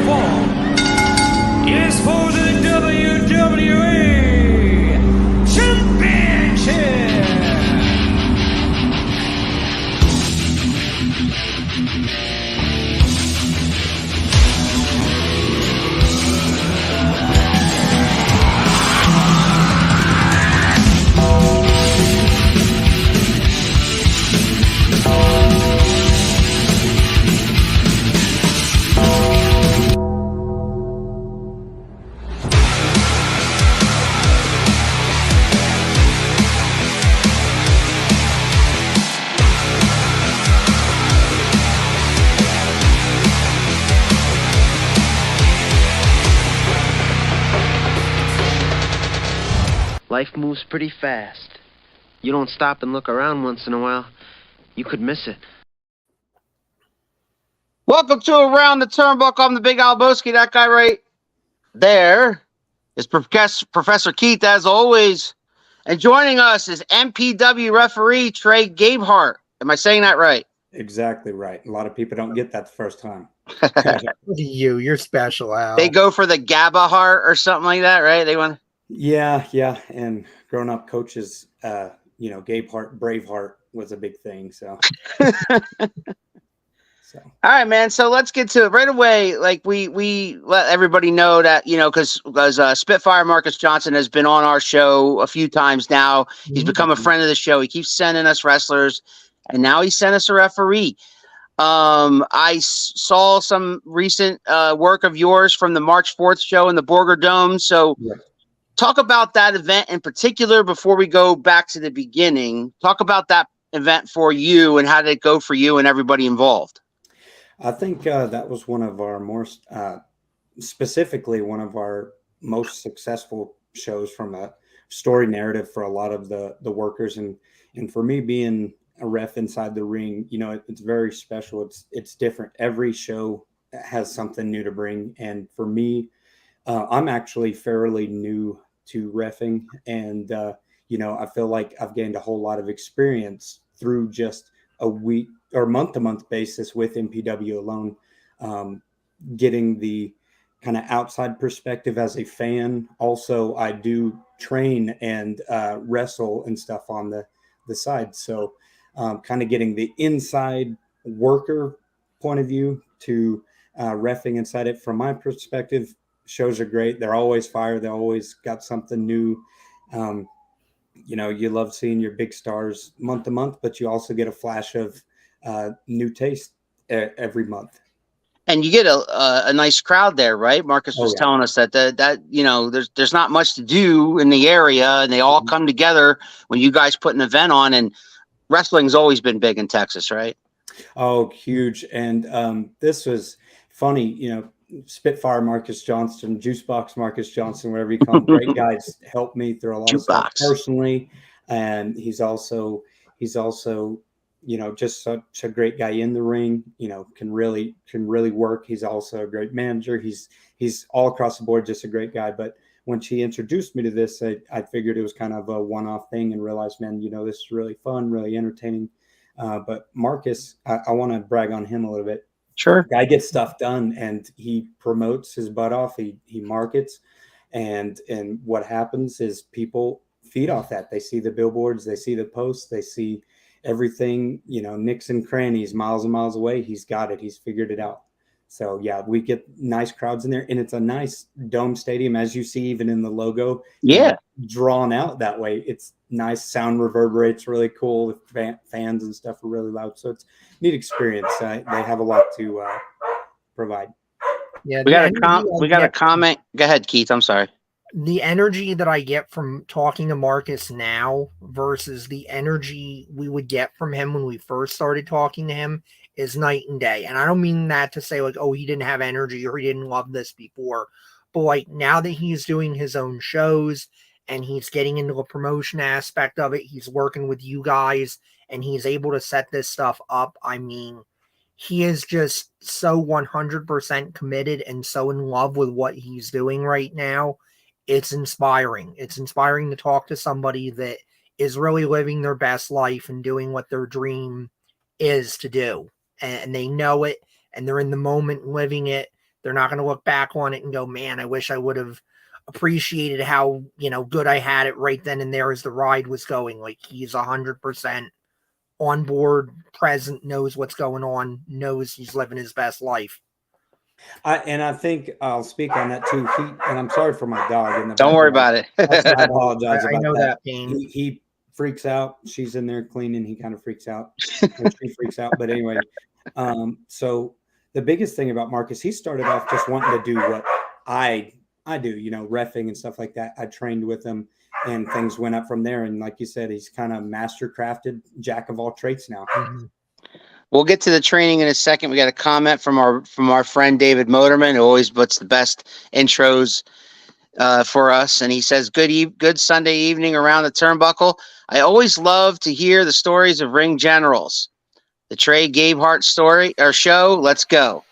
fall is for the WWE Championship. Life moves pretty fast. You don't stop and look around once in a while, you could miss it. Welcome to Around the Turnbuckle. I'm the Big Alboski. That guy right there is Professor Keith, as always. And joining us is MPW referee Trey Gabehart. Am I saying that right? Exactly right. A lot of people don't get that the first time. Look at you. You're special, Al. They go for the Gabehart or something like that, right? They want. Yeah. And growing up, coaches, Gabehart, Braveheart was a big thing. So. All right, man. So let's get to it right away. Like we let everybody know that, because Spitfire Marcus Johnson has been on our show a few times now. He's become a friend of the show. He keeps sending us wrestlers, and now he sent us a referee. I saw some recent work of yours from the March 4th show in the Borger Dome. So talk about that event in particular before we go back to the beginning. Talk about that event for you and how did it go for you and everybody involved. I think that was one of our specifically one of our most successful shows from a story narrative for a lot of the workers. And for me being a ref inside the ring, it's very special. It's different. Every show has something new to bring. And for me, I'm actually fairly new to reffing. And, I feel like I've gained a whole lot of experience through just a week or month-to-month basis with MPW alone, getting the kind of outside perspective as a fan. Also, I do train and wrestle and stuff on the side. So kind of getting the inside worker point of view to reffing inside it. From my perspective, shows are great. They're always fire. They always got something new. You love seeing your big stars month to month, but you also get a flash of new taste every month. And you get a nice crowd there, right? Marcus was telling us that there's not much to do in the area, and they all come together when you guys put an event on. And wrestling's always been big in Texas, right? Oh, huge. And this was funny, Spitfire Marcus Johnson, Juicebox Marcus Johnson, whatever you call him. Great guys helped me through a lot of stuff personally. And he's also, just such a great guy in the ring, can really work. He's also a great manager. He's all across the board, just a great guy. But when she introduced me to this, I figured it was kind of a one-off thing and realized, man, this is really fun, really entertaining. But Marcus, I want to brag on him a little bit. Sure. Guy gets stuff done and he promotes his butt off. He markets, and what happens is people feed off that. They see the billboards, they see the posts, they see everything, nicks and crannies, miles and miles away. He's got it. He's figured it out. So yeah, we get nice crowds in there, and it's a nice dome stadium, as you see even in the logo. Yeah, drawn out that way. It's nice. Sound reverberates really cool. The fans and stuff are really loud, so it's a neat experience. They have a lot to provide. Yeah, we got a comment. Go ahead, Keith. I'm sorry. The energy that I get from talking to Marcus now versus the energy we would get from him when we first started talking to him is night and day. And I don't mean that to say like, oh, he didn't have energy or he didn't love this before. But like now that he's doing his own shows and he's getting into the promotion aspect of it, he's working with you guys and he's able to set this stuff up. I mean, he is just so 100% committed and so in love with what he's doing right now. It's inspiring. It's inspiring to talk to somebody that is really living their best life and doing what their dream is to do. And they know it, and they're in the moment living it. They're not going to look back on it and go, man, I wish I would have appreciated how, good I had it right then and there as the ride was going. Like, he's 100% on board, present, knows what's going on, knows he's living his best life. I think I'll speak on that too. And I'm sorry for my dog in the Don't worry about it. I apologize I about know that. pain. He freaks out. She's in there cleaning. He kind of freaks out. Or she freaks out. But anyway, so the biggest thing about Marcus, he started off just wanting to do what I do, reffing and stuff like that. I trained with him, and things went up from there. And like you said, he's kind of master-crafted, jack of all trades now. Mm-hmm. We'll get to the training in a second. We got a comment from our friend David Motorman, who always puts the best intros for us, and he says, "Good Sunday evening around the turnbuckle. I always love to hear the stories of ring generals. The Trey Gabehart story or show. Let's go."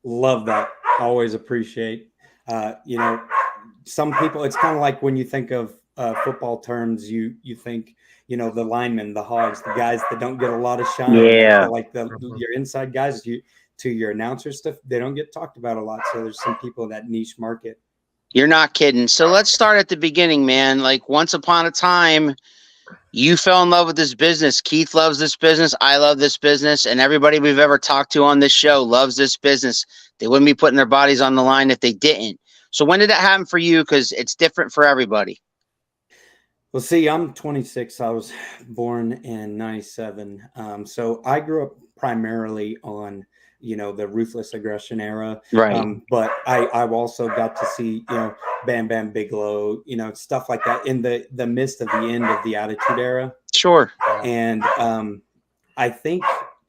Love that. Always appreciate. Some people. It's kind of like when you think of football terms, you think. The linemen, the hogs, the guys that don't get a lot of shine. Yeah. Like your inside guys, to your announcer stuff, they don't get talked about a lot. So there's some people in that niche market. You're not kidding. So let's start at the beginning, man. Like, once upon a time, you fell in love with this business. Keith loves this business. I love this business. And everybody we've ever talked to on this show loves this business. They wouldn't be putting their bodies on the line if they didn't. So when did that happen for you? Because it's different for everybody. Well, see, I'm 26. I was born in 97. So I grew up primarily on, the ruthless aggression era. Right. But I've also got to see, Bam Bam Bigelow, stuff like that in the midst of the end of the Attitude Era. Sure. And I think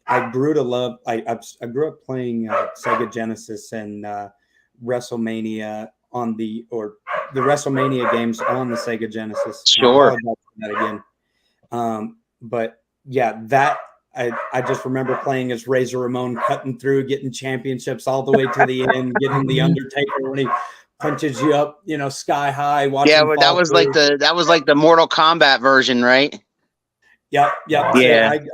I grew to love, I grew up playing Sega Genesis and WrestleMania the WrestleMania games on the Sega Genesis. Sure. That again. But yeah, that I just remember playing as Razor Ramon, cutting through, getting championships all the way to the end, getting the Undertaker when he punches you up, sky high. Yeah, but that was like the Mortal Kombat version, right? Yep. Yeah. So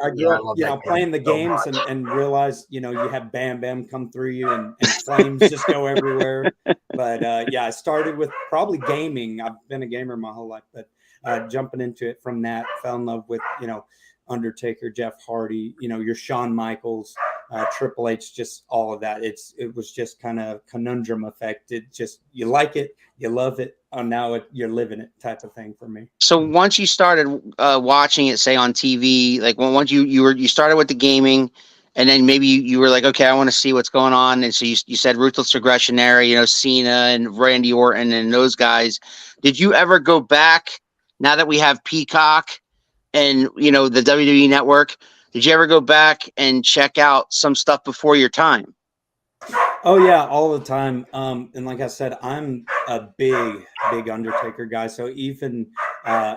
I grew up, playing the games and realized, you have Bam Bam come through you and flames just go everywhere. But I started with probably gaming. I've been a gamer my whole life, but jumping into it from that, fell in love with, Undertaker, Jeff Hardy, your Shawn Michaels, Triple H, just all of that. It was just kind of conundrum effect. It just, you like it, you love it. Oh, now you're living it type of thing for me. So once you started watching it, say on TV, like once you started with the gaming, and then maybe you were like, okay, I want to see what's going on. And so you said Ruthless Aggression era, Cena and Randy Orton and those guys. Did you ever go back, now that we have Peacock and, the WWE Network, did you ever go back and check out some stuff before your time? Oh yeah, all the time. And like I said, I'm a big Undertaker guy. So even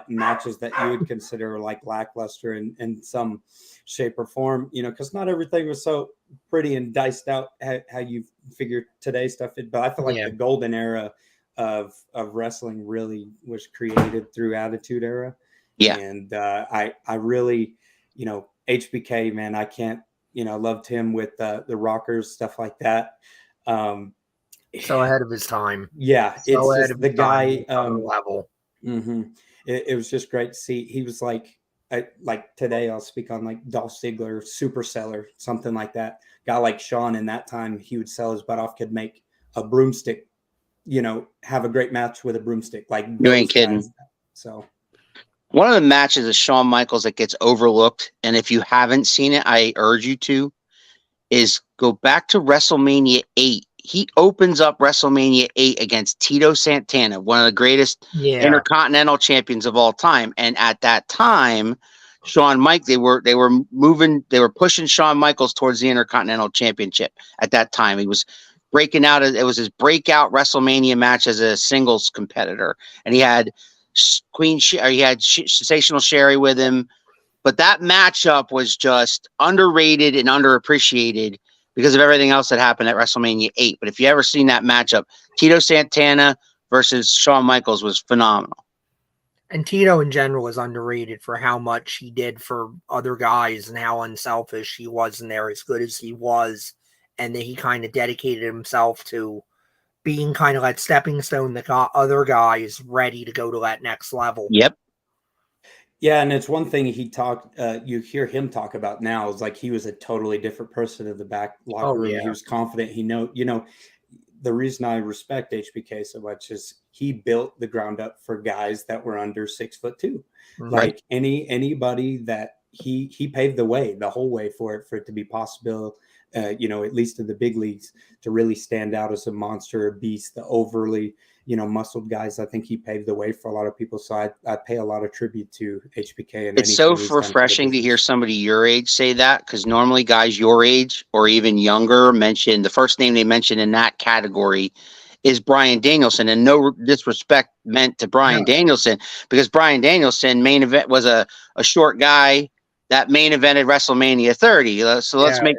matches that you would consider like lackluster in some shape or form, because not everything was so pretty and diced out how you figure today's stuff. But I feel like the golden era of wrestling really was created through Attitude Era. Yeah. And I really, HBK, man, I can't. Loved him with the Rockers, stuff like that. So ahead of his time. Yeah, So it's just the guy level. Mm-hmm. It was just great to see. He was like today I'll speak on like Dolph Ziggler, Superseller, something like that. Guy like Shawn in that time, he would sell his butt off, could make a broomstick, have a great match with a broomstick. Like, you ain't kidding. So one of the matches of Shawn Michaels that gets overlooked, and if you haven't seen it, I urge you to, is go back to WrestleMania 8. He opens up WrestleMania 8 against Tito Santana, one of the greatest Intercontinental champions of all time. And at that time, they were pushing Shawn Michaels towards the Intercontinental Championship. At that time, he was breaking out. It was his breakout WrestleMania match as a singles competitor, and he had Sensational Sherry with him. But that matchup was just underrated and underappreciated because of everything else that happened at WrestleMania 8. But if you ever seen that matchup, Tito Santana versus Shawn Michaels was phenomenal. And Tito in general is underrated for how much he did for other guys and how unselfish he was in there, as good as he was and then he kind of dedicated himself to being kind of that stepping stone that got other guys ready to go to that next level. Yep. Yeah, and it's one thing you hear him talk about now is like he was a totally different person in the back locker room. Yeah. He was confident. The reason I respect HBK so much is he built the ground up for guys that were under 6'2". Right. Like anybody that he paved the way, the whole way for it to be possible, at least in the big leagues, to really stand out as a monster, a beast, the overly, muscled guys. I think he paved the way for a lot of people. So I pay a lot of tribute to HBK. And It's so refreshing to hear somebody your age say that, because normally guys your age or even younger mention the first name they mention in that category is Bryan Danielson, and no disrespect meant to Bryan Danielson, because Bryan Danielson main event was a short guy that main evented WrestleMania 30. So let's make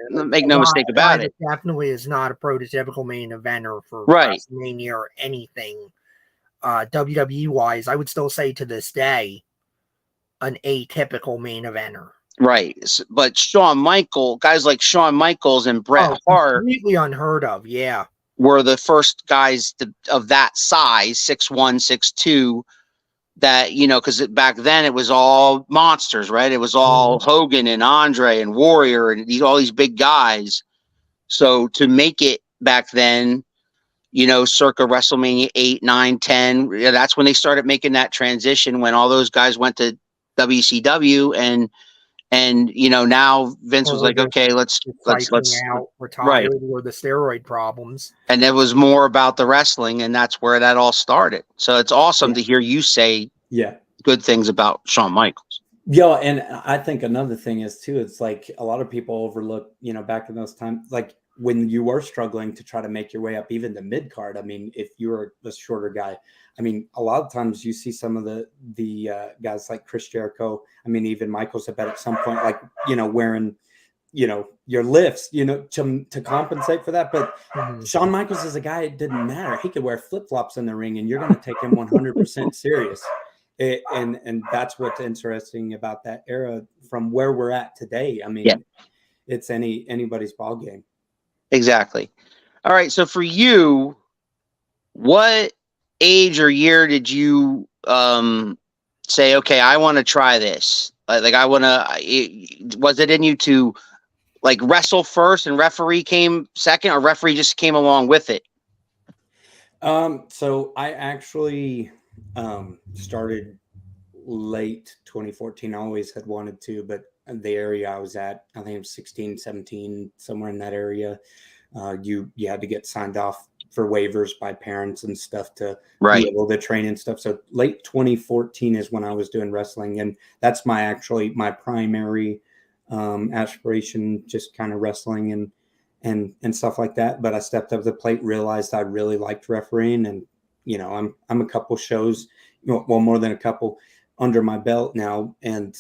no mistake about it. Definitely is not a prototypical main eventer for Right. WrestleMania or anything. WWE wise, I would still say to this day, an atypical main eventer. Right. But guys like Shawn Michaels and Bret Hart, completely unheard of. Yeah. Were the first guys of that size, 6'1", 6'2", that, because back then it was all monsters, right? It was all Hogan and Andre and Warrior and all these big guys. So to make it back then, circa WrestleMania 8, 9, 10, that's when they started making that transition, when all those guys went to WCW and now Vince was like, okay, let's out, retired, or the steroid problems. And it was more about the wrestling, and that's where that all started. So it's awesome to hear you say good things about Shawn Michaels. Yeah, and I think another thing is too, it's like a lot of people overlook, back in those times, like when you were struggling to try to make your way up, even the mid card. I mean, if you were a shorter guy, I mean, a lot of times you see some of the guys like Chris Jericho. I mean, even Michaels have been at some point, like, wearing, your lifts, to compensate for that. But Shawn Michaels is a guy, it didn't matter. He could wear flip-flops in the ring and you're going to take him 100% serious. And that's what's interesting about that era from where we're at today. I mean, it's anybody's ball game. Exactly. All right. So for you, what age or year did you say, okay, I want to try this? Like I want to, was it in you to like wrestle first and referee came second, or referee just came along with it? So I actually started late 2014. I always had wanted to, but the area I was at, I think it was 16, 17, somewhere in that area. You had to get signed off for waivers by parents and stuff to be able to train and stuff. So late 2014 is when I was doing wrestling, and that's my primary aspiration, just kind of wrestling and stuff like that. But I stepped up to the plate, realized I really liked refereeing, and I'm a couple shows, well, more than a couple under my belt now, and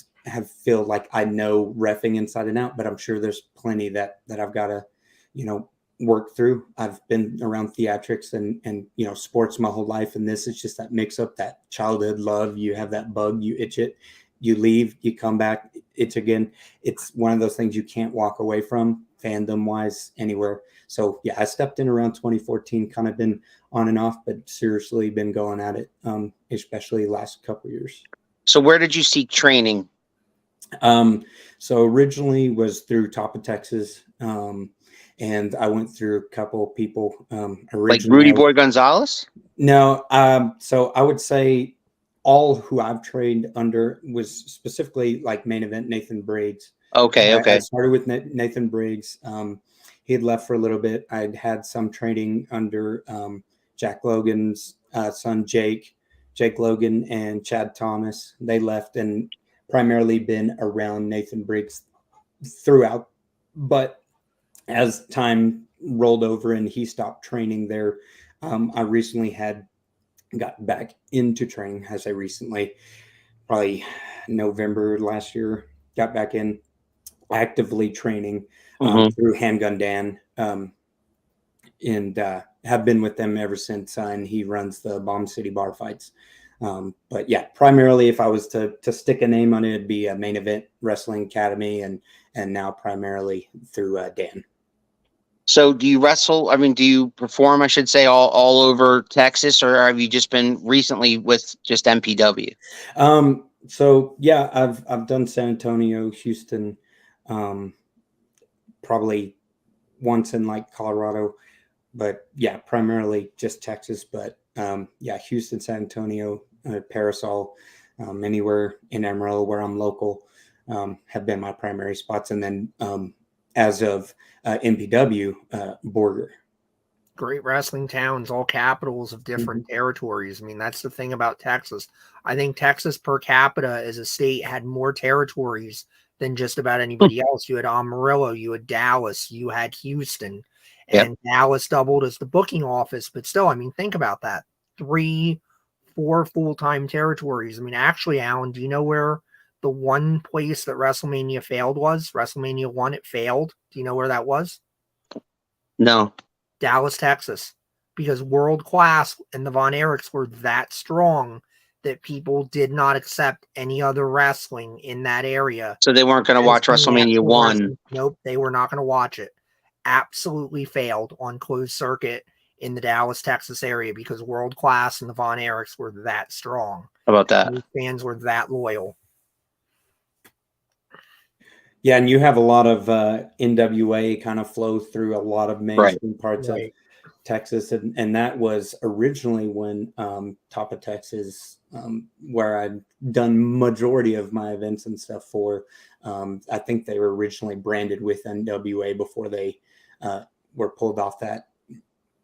feel like I know reffing inside and out. But I'm sure there's plenty that I've got to work through. I've been around theatrics and sports my whole life, and this is just that mix up, that childhood love. You have that bug, you itch it, you leave, you come back, itch again. It's one of those things you can't walk away from, fandom wise, anywhere. So yeah, I stepped in around 2014, kind of been on and off, but seriously been going at it, especially last couple of years. So where did you seek training? So originally was through Top of Texas. And I went through a couple of people. Like Rudy Boy Gonzalez? No. So I would say all who I've trained under was specifically like main event Nathan Briggs. Okay. I started with Nathan Briggs. He had left for a little bit. I'd had some training under Jack Logan's son, Jake Logan, and Chad Thomas. They left, and primarily been around Nathan Briggs throughout. But as time rolled over and he stopped training there, I recently got back into training. As I recently, probably November last year, got back in actively training through Handgun Dan, and have been with them ever since. And he runs the Bomb City Bar Fights. But yeah, primarily if I was to stick a name on it, it'd be a Main Event Wrestling Academy, and now primarily through Dan. So do you wrestle? I mean, do you perform, I should say, all over Texas, or have you just been recently with just MPW? So yeah, I've done San Antonio, Houston, um, probably once in like Colorado, but yeah, primarily just Texas. But yeah, Houston, San Antonio, Parasol, anywhere in Amarillo where I'm local, have been my primary spots. And then as of MPW, Border. Great wrestling towns, all capitals of different territories. I mean, that's the thing about Texas. I think Texas per capita as a state had more territories than just about anybody else. You had Amarillo, you had Dallas, you had Houston, Yep. and Dallas doubled as the booking office. But still, I mean, think about that. 3, 4 full-time territories. I mean, actually, Alan, do you know where the one place that WrestleMania failed was? WrestleMania 1, it failed. Do you know where that was? No. Dallas, Texas, because World Class and the Von Erichs were that strong that people did not accept any other wrestling in that area. So they weren't going to watch WrestleMania 1. Nope, they were not going to watch it. Absolutely failed on closed circuit in the Dallas, Texas area because World Class and the Von Erichs were that strong. How about that? Those fans were that loyal. Yeah, and you have a lot of NWA kind of flow through a lot of mainstream parts of Texas, and that was originally when Top of Texas, where I'd done majority of my events and stuff for. I think they were originally branded with NWA before they were pulled off that.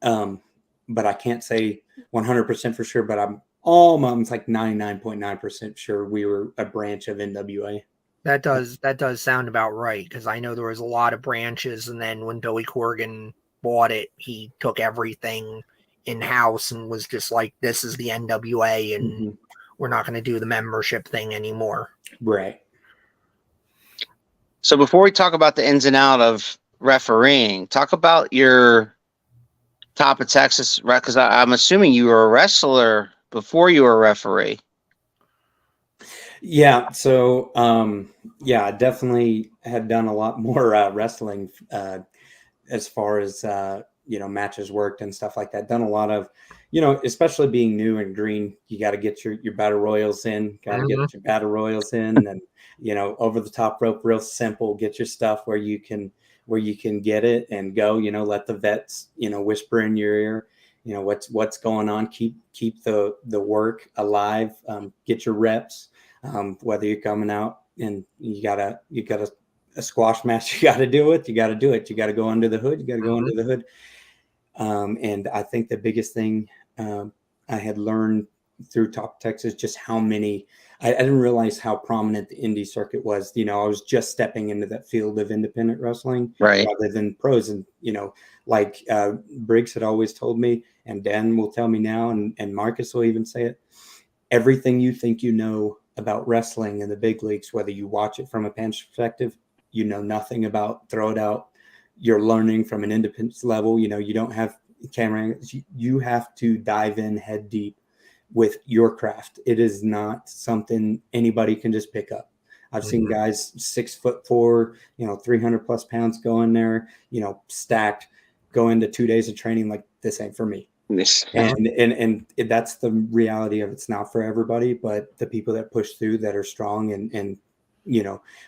But I can't say 100% for sure, but I'm almost like 99.9% sure we were a branch of NWA. That does sound about right, because I know there was a lot of branches, and then when Billy Corgan bought it, he took everything in-house and was just like, this is the NWA, and we're not going to do the membership thing anymore. Right. So before we talk about the ins and out of refereeing, talk about your Top of Texas, because I'm assuming you were a wrestler before you were a referee. Yeah, so I definitely had done a lot more wrestling as far as matches worked and stuff like that. Done a lot of, especially being new and green, you got to get your battle royals in, and over the top rope, real simple. Get your stuff where you can get it and go. Let the vets whisper in your ear. What's going on. Keep the work alive. Get your reps. Whether you're coming out and you got a squash match, you got to do it. You got to go under the hood. And I think the biggest thing I had learned through Top Texas, just how many, I didn't realize how prominent the indie circuit was. I was just stepping into that field of independent wrestling rather than pros. And, like Briggs had always told me, and Dan will tell me now, and Marcus will even say it, everything you think you know about wrestling in the big leagues, whether you watch it from a fan perspective, nothing about, throw it out. You're learning from an independence level. You don't have camera angles. You have to dive in head deep with your craft. It is not something anybody can just pick up. I've seen guys 6'4", 300 plus pounds go in there, stacked, go into 2 days of training like, this ain't for me. And that's the reality of it's not for everybody, but the people that push through, that are strong and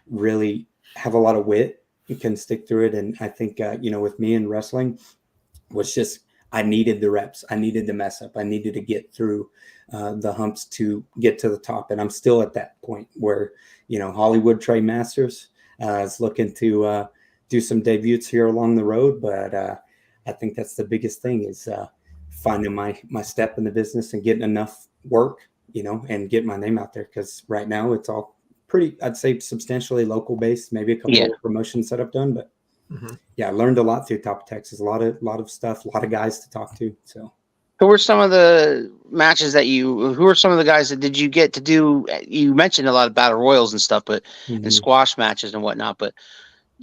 really have a lot of wit, can stick through it. And I think with me in wrestling was just, I needed the reps, I needed to mess up, I needed to get through the humps to get to the top. And I'm still at that point where Hollywood Trey Masters is looking to do some debuts here along the road, but I think that's the biggest thing is finding my step in the business and getting enough work, and get my name out there. Because right now it's all pretty, I'd say, substantially local based, maybe a couple of promotions that I've done, but I learned a lot through Top of Texas, a lot of stuff, a lot of guys to talk to. So who were some of the matches who were some of the guys that did you get to do? You mentioned a lot of battle royals and stuff, but and squash matches and whatnot, but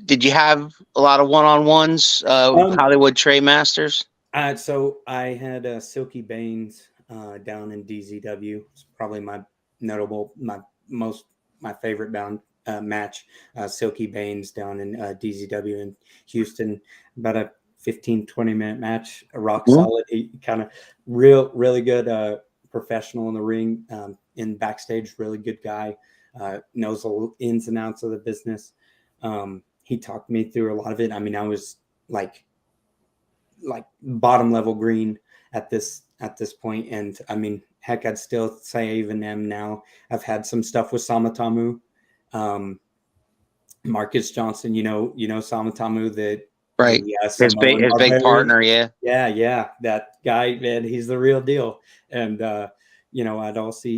did you have a lot of one-on-ones, Hollywood Trey Masters? So I had Silky Baines down in DZW. It's probably my favorite bound match. Silky Baines down in DZW in Houston. About a 15, 20-minute match, a rock solid. He kind of really good professional in the ring, in backstage, really good guy, knows the ins and outs of the business. He talked me through a lot of it. I mean, I was like bottom level green at this point. And I mean, heck, I'd still say I even am now. I've had some stuff with Samatamu, Marcus Johnson, you know, Samatamu, right. His big partner. Yeah. Yeah. That guy, man, he's the real deal. And, you know, I'd also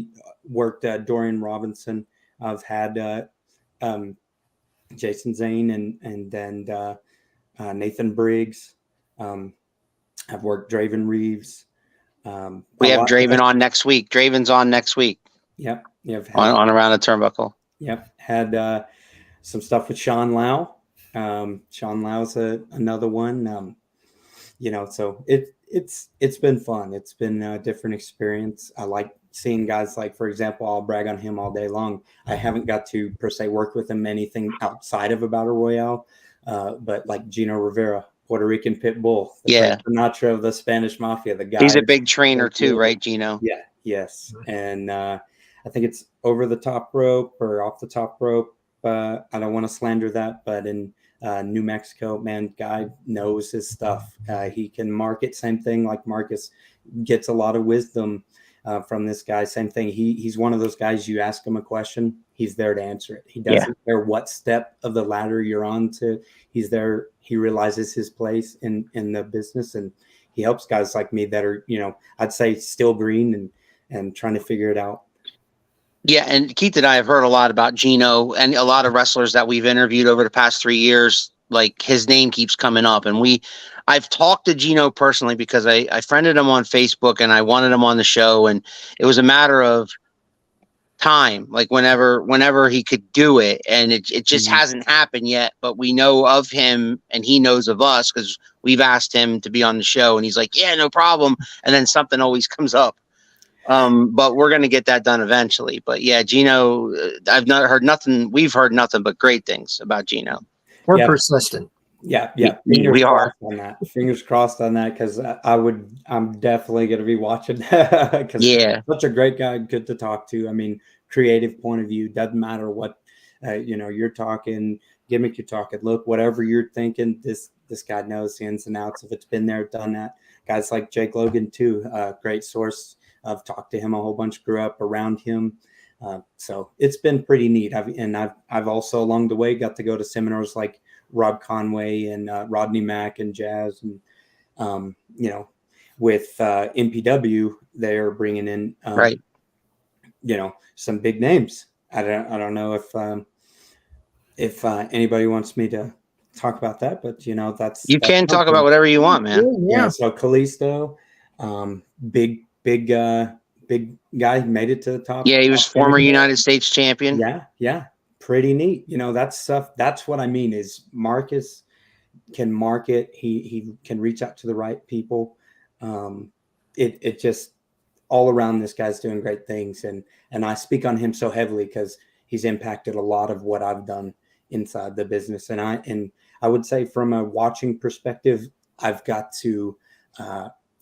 worked Dorian Robinson. I've had Jason Zane and Nathan Briggs. I've worked Draven Reeves. We have Draven on next week. Draven's on next week. Yep. On around the turnbuckle. Yep. Had some stuff with Sean Lau. Sean Lau's another one. You know, so it's been fun. It's been a different experience. I like seeing guys like, for example, I'll brag on him all day long. I haven't got to per se work with him anything outside of a battle royale, but like Gino Rivera, Puerto Rican pit bull, Sinatra of the Spanish Mafia. The guy, he's a big trainer too, right, Gino? Yeah, yes. And I think it's over the top rope or off the top rope. I don't want to slander that, but in New Mexico, man, guy knows his stuff. He can market. Same thing, like Marcus gets a lot of wisdom from this guy. Same thing. He's one of those guys, you ask him a question, he's there to answer it. He doesn't care what step of the ladder you're on to. He's there. He realizes his place in the business, and he helps guys like me that are, you know, I'd say still green and trying to figure it out. Yeah, and Keith and I have heard a lot about Gino, and a lot of wrestlers that we've interviewed over the past 3 years, like his name keeps coming up. And I've talked to Gino personally because I friended him on Facebook and I wanted him on the show, and it was a matter of time, like whenever he could do it, and it just hasn't happened yet. But we know of him and he knows of us because we've asked him to be on the show, and he's like, yeah, no problem. And then something always comes up. But we're going to get that done eventually. But yeah, Gino, I've not heard nothing. We've heard nothing but great things about Gino. We're persistent. Yeah. We are on that. Fingers crossed on that, because I'm definitely going to be watching. Because such a great guy, good to talk to. I mean, creative point of view, doesn't matter what you know, you're talking gimmick, you're talking look, whatever you're thinking. This guy knows the ins and outs of it's been there, done that. Guys like Jake Logan too, great source. I've talked to him a whole bunch, grew up around him. So it's been pretty neat. I've also along the way got to go to seminars like Rob Conway and Rodney Mack and Jazz, and you know, with MPW, they're bringing in you know, some big names. I don't know if anybody wants me to talk about that, but you know, that's can talk about whatever you want, man. Yeah. So Kalisto, big guy, made it to the top. Yeah, he was former United States champion. Yeah, pretty neat. You know, that stuff. That's what I mean. Is Marcus can market. He can reach out to the right people. It just all around, this guy's doing great things, and I speak on him so heavily because he's impacted a lot of what I've done inside the business. And I would say from a watching perspective, I've got to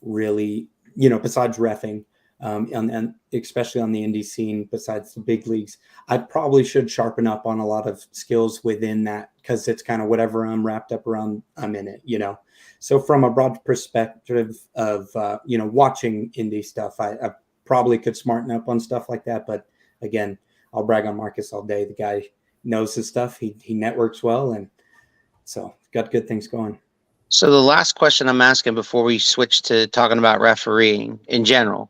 really, you know, besides reffing, and especially on the indie scene, besides the big leagues, I probably should sharpen up on a lot of skills within that, because it's kind of whatever I'm wrapped up around, I'm in it, you know. So from a broad perspective of, you know, watching indie stuff, I probably could smarten up on stuff like that. But again, I'll brag on Marcus all day. The guy knows his stuff. He networks well, and so got good things going. So the last question I'm asking before we switch to talking about refereeing in general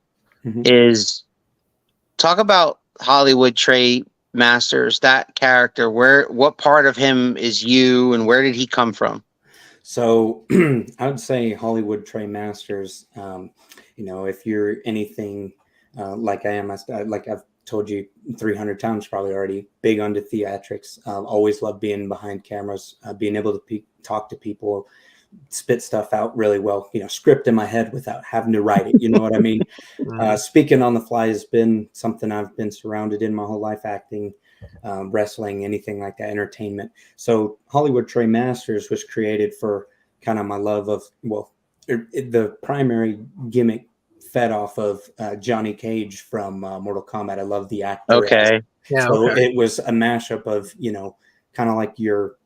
is talk about Hollywood Trey Masters, that character. What part of him is you, and where did he come from? So I would say Hollywood Trey Masters, you know, if you're anything like I am, like I've told you 300 times probably already, big onto theatrics, always love being behind cameras, being able to talk to people, spit stuff out really well, you know, script in my head without having to write it. You know what I mean? Speaking on the fly has been something I've been surrounded in my whole life, acting, wrestling, anything like that, entertainment. So Hollywood Trey Masters was created for kind of my love of, the primary gimmick fed off of Johnny Cage from Mortal Kombat. I love the actor. Okay. Yeah, So okay. it was a mashup of, kind of like your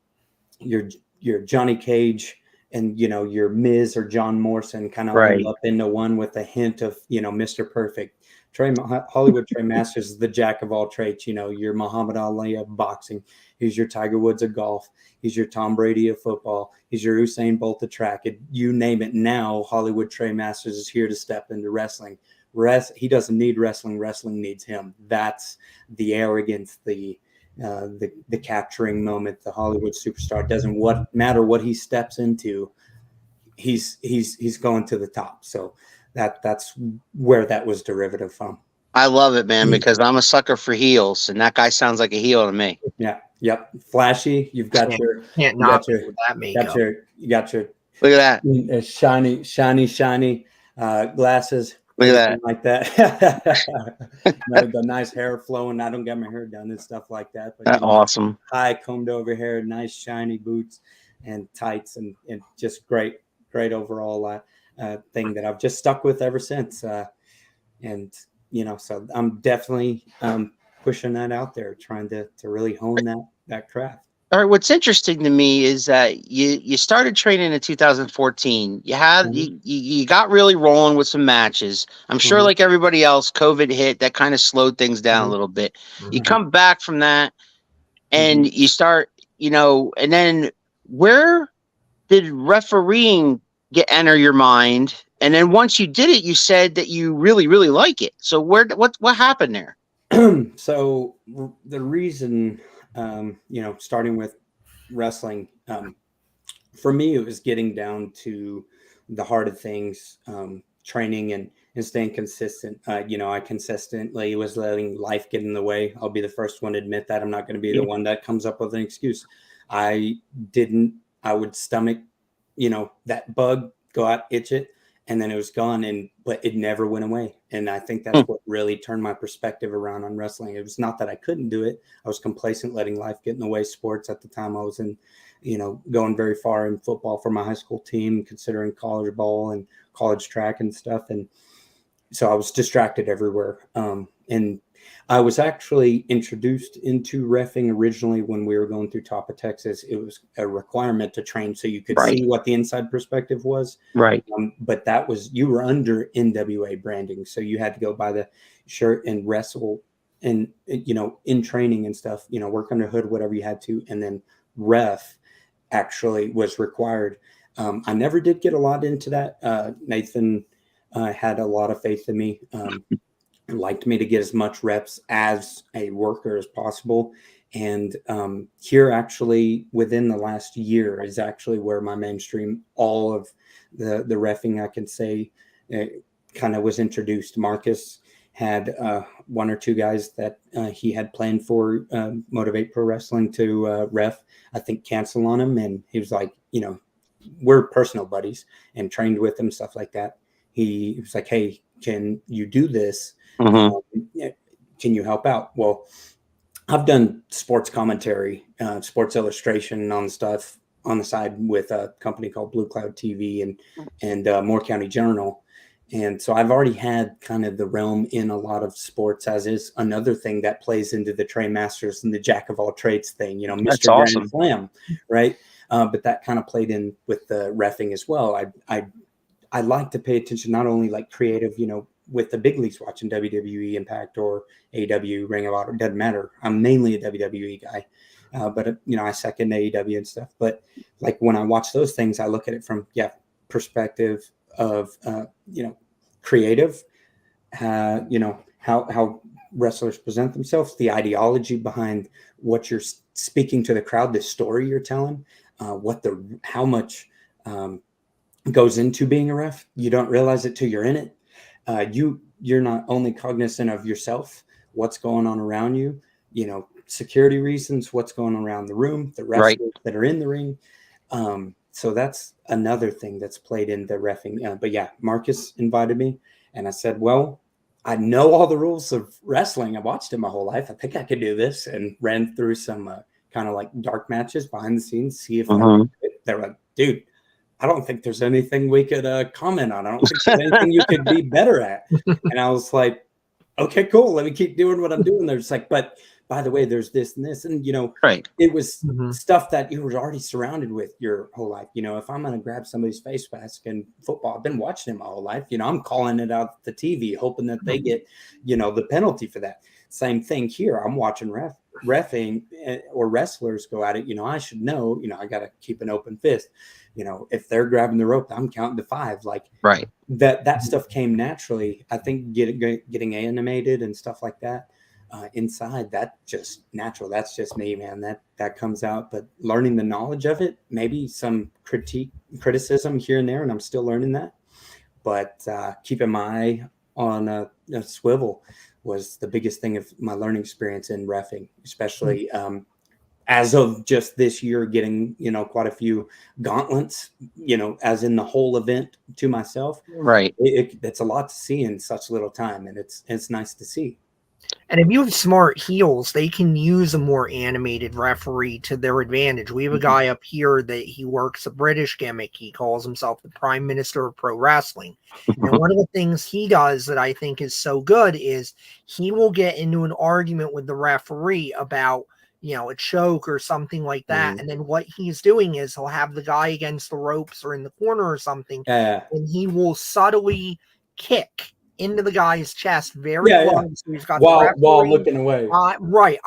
Johnny Cage and, your Miz or John Morrison kind of Right. all up into one with a hint of, Mr. Perfect. Hollywood Trey Masters is the jack of all trades. Your Muhammad Ali of boxing. He's your Tiger Woods of golf. He's your Tom Brady of football. He's your Usain Bolt of track. You name it. Now Hollywood Trey Masters is here to step into wrestling. He doesn't need wrestling. Wrestling needs him. That's the arrogance, the capturing moment. The Hollywood superstar doesn't matter what he steps into. He's going to the top. So that's where that was derivative from. I love it, man, because I'm a sucker for heels, and that guy sounds like a heel to me. Yeah. Yep. Flashy. You've got Can't knock it with that makeup. You got your Look at that. shiny glasses. Look at that. Like that. The nice hair flowing. I don't get my hair done and stuff like that. But That's awesome. high combed over hair, nice shiny boots and tights, and just great overall thing that I've just stuck with ever since. So I'm definitely pushing that out there, trying to really hone that craft. All right. What's interesting to me is that you started training in 2014. You had you got really rolling with some matches. I'm sure, like everybody else, COVID hit. That kind of slowed things down a little bit. You come back from that, and you start, and then where did refereeing enter your mind? And then once you did it, you said that you really, really like it. So what happened there? So the reason, starting with wrestling, for me, it was getting down to the heart of things, training and staying consistent. I consistently was letting life get in the way. I'll be the first one to admit that. I'm not going to be the one that comes up with an excuse. I would stomach, that bug, go out, itch it, and then it was gone. But it never went away. And I think that's what really turned my perspective around on wrestling. It was not that I couldn't do it. I was complacent, letting life get in the way. Sports at the time, I was in, going very far in football for my high school team, considering college ball and college track and stuff. And so I was distracted everywhere. And I was actually introduced into reffing originally when we were going through Top of Texas. It was a requirement to train so you could see what the inside perspective was. Right. But you were under NWA branding. So you had to go buy the shirt and wrestle and, in training and stuff, work under hood, whatever you had to. And then ref actually was required. I never did get a lot into that. Nathan had a lot of faith in me. Liked me to get as much reps as a worker as possible. And here actually within the last year is actually where my mainstream, all of the reffing, I can say, kind of was introduced. Marcus had one or two guys that he had planned for Motivate Pro Wrestling to ref, I think, cancel on him. And he was like, we're personal buddies and trained with him, stuff like that. He was like, hey, can you do this? Can you help out? Well, I've done sports commentary, sports illustration on stuff on the side with a company called Blue Cloud TV and Moore County Journal. And so I've already had kind of the realm in a lot of sports, as is another thing that plays into the Trey Masters and the jack of all trades thing, That's Mr. awesome. Grand Slam, right? But that kind of played in with the reffing as well. I like to pay attention, not only like creative, with the big leagues watching WWE, Impact, or AEW, Ring of Honor, doesn't matter. I'm mainly a WWE guy, but I second AEW and stuff. But like when I watch those things, I look at it from perspective of creative, how wrestlers present themselves, the ideology behind what you're speaking to the crowd, the story you're telling, how much goes into being a ref. You don't realize it till you're in it. You're not only cognizant of yourself, what's going on around you, security reasons, what's going on around the room, the wrestlers that are in the ring. So that's another thing that's played into reffing. But Marcus invited me and I said, well, I know all the rules of wrestling. I watched it my whole life. I think I could do this, and ran through some kind of like dark matches behind the scenes, see if they're like, dude, I don't think there's anything we could comment on. I don't think there's anything you could be better at. And I was like, okay, cool. Let me keep doing what I'm doing. They're just like, but by the way, there's this and this. And, Right. it was Mhm. stuff that you were already surrounded with your whole life. If I'm going to grab somebody's face mask in football, I've been watching it my whole life. I'm calling it out the TV, hoping that they get, the penalty for that. Same thing here. I'm watching reffing or wrestlers go at it. I should know, I got to keep an open fist. If they're grabbing the rope, I'm counting to 5. Like, Right. That stuff came naturally. I think getting animated and stuff like that inside, that just natural. That's just me, man. That comes out. But learning the knowledge of it, maybe some criticism here and there, and I'm still learning that. But keeping my eye on a swivel was the biggest thing of my learning experience in reffing, especially as of just this year, getting, quite a few gauntlets, as in the whole event to myself. Right. It's a lot to see in such little time. And it's nice to see. And if you have smart heels, they can use a more animated referee to their advantage. We have a guy up here that he works a British gimmick. He calls himself the Prime Minister of Pro Wrestling. And one of the things he does that I think is so good is he will get into an argument with the referee about, a choke or something like that. And then what he's doing is he'll have the guy against the ropes or in the corner or something, and he will subtly kick into the guy's chest very low. So he's got while looking away. Eye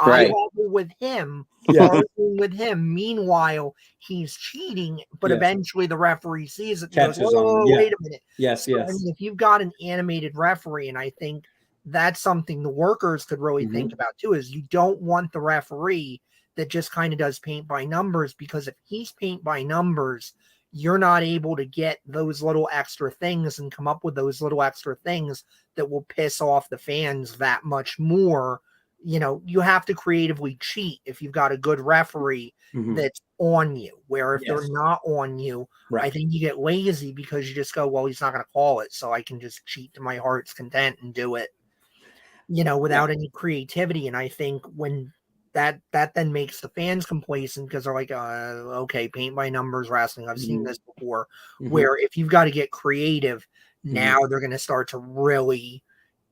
level with him, arguing with him. Meanwhile, he's cheating, but eventually the referee sees it and goes, "Whoa, wait a minute." Yes. I mean, if you've got an animated referee, and I think that's something the workers could really think about too, is you don't want the referee that just kind of does paint by numbers, because if he's paint by numbers, you're not able to get those little extra things and come up with those little extra things that will piss off the fans that much more. You have to creatively cheat if you've got a good referee that's on you, where if they're not on you, I think you get lazy because you just go, well, he's not going to call it, so I can just cheat to my heart's content and do it, without any creativity. And I think when that then makes the fans complacent, because they're like, okay, paint by numbers wrestling. I've seen this before, where if you've got to get creative, now they're going to start to really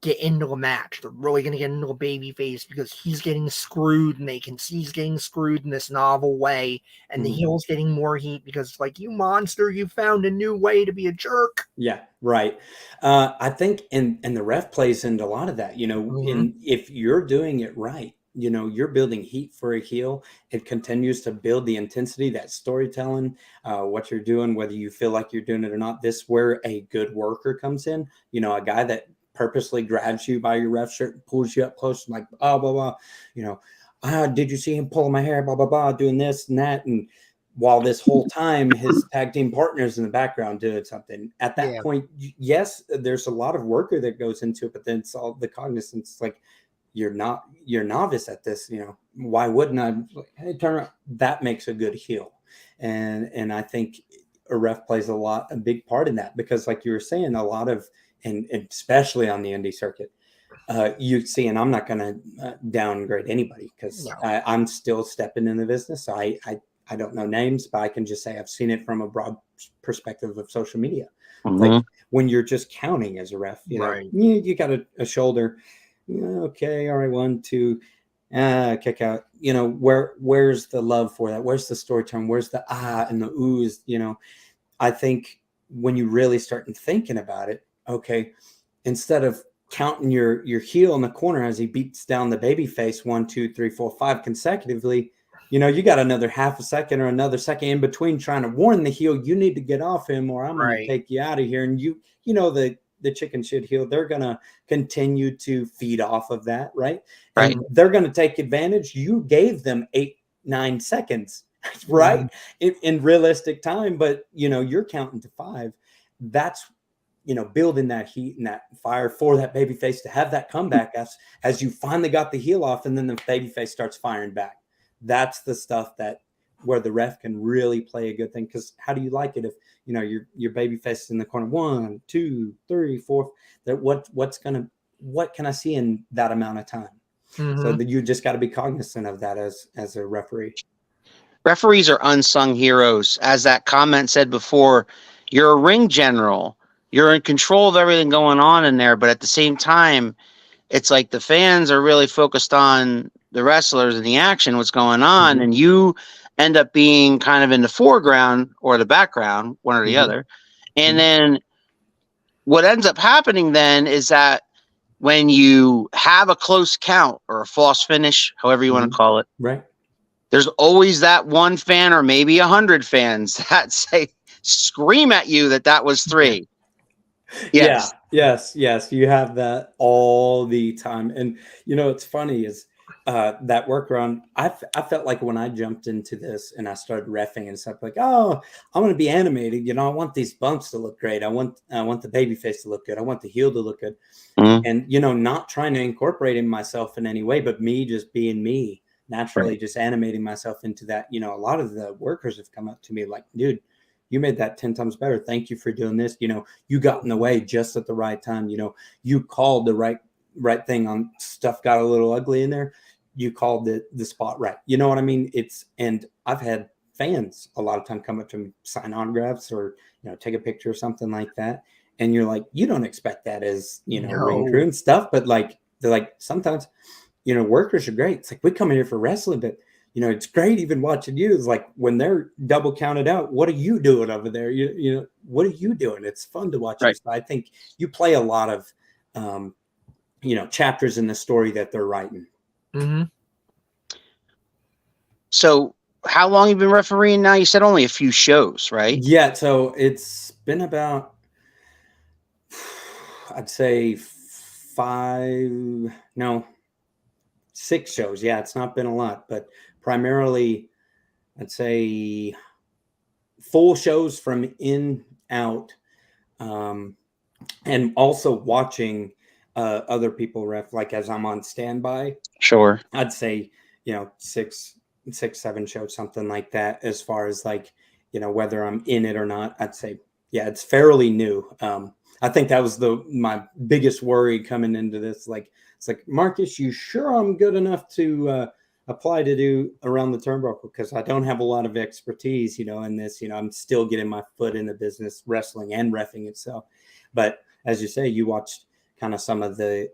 get into a match. They're really going to get into a baby face because he's getting screwed, and they can see he's getting screwed in this novel way. And the heel's getting more heat because it's like, you monster, you found a new way to be a jerk. Yeah, right. I think, and the ref plays into a lot of that, if you're doing it right, you're building heat for a heel. It continues to build the intensity, that storytelling, what you're doing, whether you feel like you're doing it or not. This is where a good worker comes in, a guy that purposely grabs you by your ref shirt and pulls you up close, like, blah, blah, blah, did you see him pulling my hair, blah, blah, blah, doing this and that. And while this whole time his tag team partners in the background doing something at that point, yes, there's a lot of worker that goes into it, but then it's all the cognizance. Like, you're novice at this, why wouldn't I? Hey, turn around. That makes a good heel. And I think a ref plays a big part in that, because like you were saying, a lot of, and especially on the indie circuit, you see, and I'm not going to downgrade anybody, because I'm still stepping in the business. So I don't know names, but I can just say I've seen it from a broad perspective of social media. Like, when you're just counting as a ref, you got a shoulder. Okay, all right, 1, 2, kick out. Where's the love for that? Where's the storytelling? Where's the and the oohs? I think when you really start thinking about it, okay, instead of counting your heel in the corner as he beats down the baby face 1, 2, 3, 4, 5 consecutively, you got another half a second or another second in between trying to warn the heel, you need to get off him, or I'm going to take you out of here. And the chicken shit heel, they're going to continue to feed off of that, right? And they're going to take advantage. You gave them 8, 9 seconds, right? In realistic time, but, you're counting to 5. That's, building that heat and that fire for that baby face to have that comeback as you finally got the heel off, and then the baby face starts firing back. That's the stuff where the ref can really play a good thing. Because how do you like it if your baby face is in the corner, 1, 2, 3, 4? That what can I see in that amount of time? So that you just got to be cognizant of that as a referee. Referees are unsung heroes. As that comment said before, you're a ring general. You're in control of everything going on in there, but at the same time, it's like the fans are really focused on the wrestlers and the action, what's going on, Mhm. and you end up being kind of in the foreground or the background, one or the Mhm. other. And Mhm. then what ends up happening then is that when you have a close count or a false finish, however you want to Mhm. call it, Right. there's always that one fan or maybe 100 fans that say, scream at you that was 3. Yeah. Yes. Yes. Yes. You have that all the time. And, it's funny is that workaround. I felt like when I jumped into this and I started reffing and stuff like, oh, I want to be animated. I want these bumps to look great. I want the baby face to look good. I want the heel to look good. Mhm. And, not trying to incorporate myself in any way, but me just being me, naturally just animating myself into that. A lot of the workers have come up to me like, dude, you made that 10 times better. Thank you for doing this. You got in the way just at the right time. You called the right thing on stuff got a little ugly in there. You called the spot right. You know what I mean? And I've had fans a lot of time come up to me, sign autographs or, take a picture or something like that. And you're like, you don't expect that as, ring crew No. and stuff. But like, they're like, sometimes, workers are great. It's like, we come in here for wrestling, but it's great even watching you. It's like when they're double counted out, what are you doing over there? What are you doing? It's fun to watch you. Right. So I think you play a lot of, chapters in the story that they're writing. Mm-hmm. So how long you been refereeing now? You said only a few shows, right? Yeah. So it's been about, I'd say 6 shows. Yeah. It's not been a lot, but primarily I'd say full shows from in out. And also watching other people ref, like as I'm on standby, Sure. I'd say, 7 shows, something like that. As far as like, whether I'm in it or not, I'd say, yeah, it's fairly new. I think that was my biggest worry coming into this. Like, it's like, Marcus, you sure I'm good enough to apply to do around the turnbuckle? Because I don't have a lot of expertise, in this. I'm still getting my foot in the business, wrestling and reffing itself. But as you say, you watched kind of some of the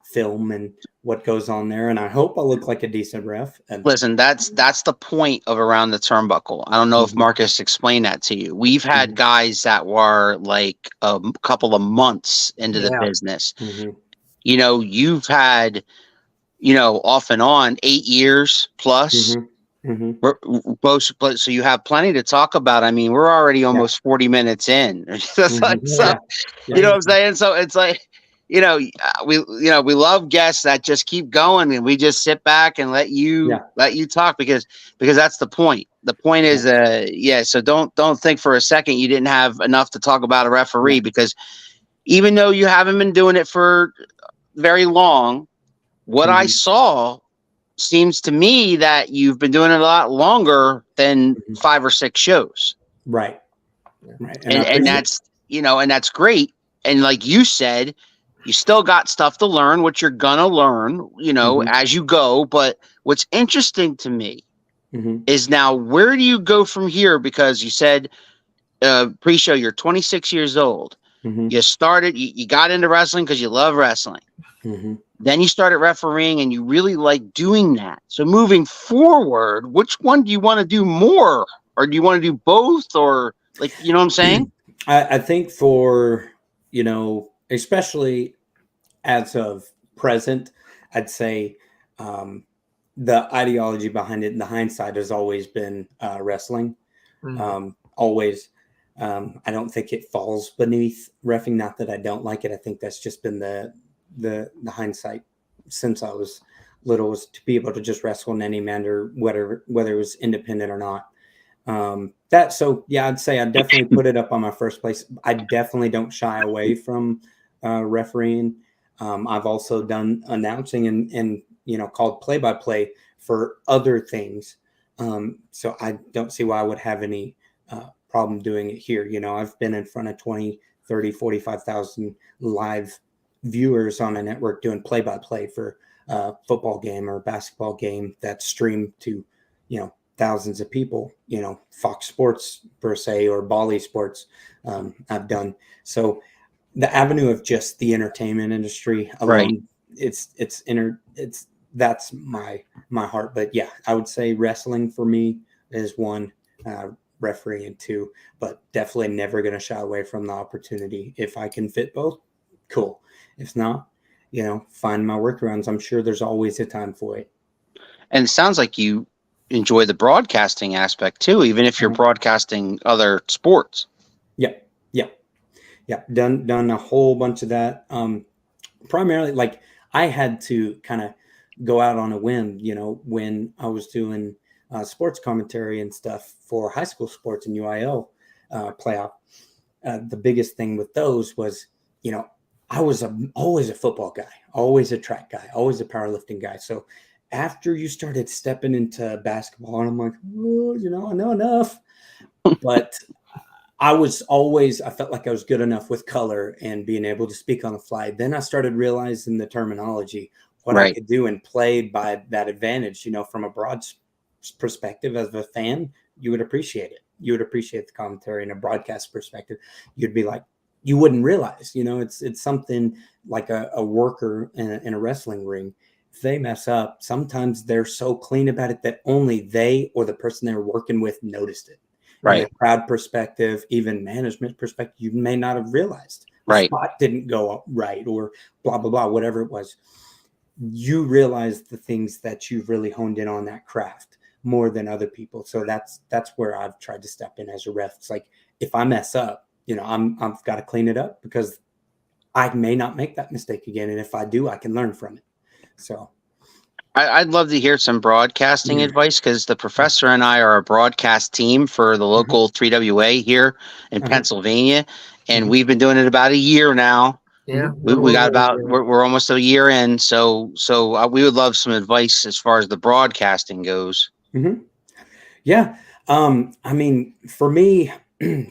film and what goes on there, and I hope I look like a decent ref. And Listen, that's the point of around the turnbuckle. I don't know if Mhm. Marcus explained that to you. We've had Mhm. guys that were like a couple of months into the Yeah. business. Mhm. You've had, off and on 8 years plus. Mhm. Mhm. We're both, so you have plenty to talk about. I mean, we're already Yeah. almost 40 minutes in. Mhm. So, Yeah. you know Yeah. what I'm saying? So it's like, we love guests that just keep going and we just sit back and let you Yeah. talk because that's the point. The point is, so don't think for a second you didn't have enough to talk about a referee, Yeah. because even though you haven't been doing it for very long, what I Mhm. saw seems to me that you've been doing it a lot longer than Mhm. 5 or 6 shows. Right. Right. And I And appreciate it. that's, and that's great. And like you said, you still got stuff to learn, which you're gonna learn, Mhm. as you go. But what's interesting to me Mhm. is now, where do you go from here? Because you said pre-show you're 26 years old. Mhm. You got into wrestling because you love wrestling. Mhm. Then you started refereeing and you really like doing that. So moving forward, which one do you want to do more? Or do you want to do both? Or, like, you know what I'm saying? I think for, especially as of present, I'd say the ideology behind it and the hindsight has always been wrestling. Mm-hmm. Always. I don't think it falls beneath reffing. Not that I don't like it. I think that's just been the hindsight since I was little, was to be able to just wrestle in any manner, whether it was independent or not. I'd say I definitely put it up on my first place. I definitely don't shy away from refereeing. I've also done announcing and called play-by-play for other things. So I don't see why I would have any problem doing it here. I've been in front of 20, 30, 45,000 live viewers on a network doing play-by-play for a football game or a basketball game that's streamed to, thousands of people, Fox Sports per se, or Bally Sports, I've done. So the avenue of just the entertainment industry alone, that's my heart. But yeah, I would say wrestling for me is one, refereeing two, but definitely never going to shy away from the opportunity. If I can fit both, cool. If not, find my workarounds. I'm sure there's always a time for it. And it sounds like you enjoy the broadcasting aspect too, even if you're broadcasting other sports. Yeah. Done a whole bunch of that. Primarily, like, I had to kind of go out on a whim, when I was doing sports commentary and stuff for high school sports and UIL playoff. The biggest thing with those was, I was always a football guy, always a track guy, always a powerlifting guy. So after you started stepping into basketball, and I'm like, I know enough. But I felt like I was good enough with color and being able to speak on the fly. Then I started realizing the terminology, what I could do, and play by that advantage, from a broad perspective. As a fan, you would appreciate it. You would appreciate the commentary. In a broadcast perspective, you'd be like, you wouldn't realize, it's something like a worker in a wrestling ring. If they mess up, sometimes they're so clean about it that only they or the person they were working with noticed it. Right. From a crowd perspective, even management perspective, you may not have realized the spot didn't go up right, or blah, blah, blah, whatever it was. You realize the things that you've really honed in on that craft more than other people. So that's where I've tried to step in as a ref. It's like, if I mess up, I've got to clean it up, because I may not make that mistake again. And if I do, I can learn from it. So I'd love to hear some broadcasting advice, because the professor and I are a broadcast team for the local 3WA here in Pennsylvania, and we've been doing it about a year now. Yeah, we got we're almost a year in, so we would love some advice as far as the broadcasting goes. Yeah, I mean, for me,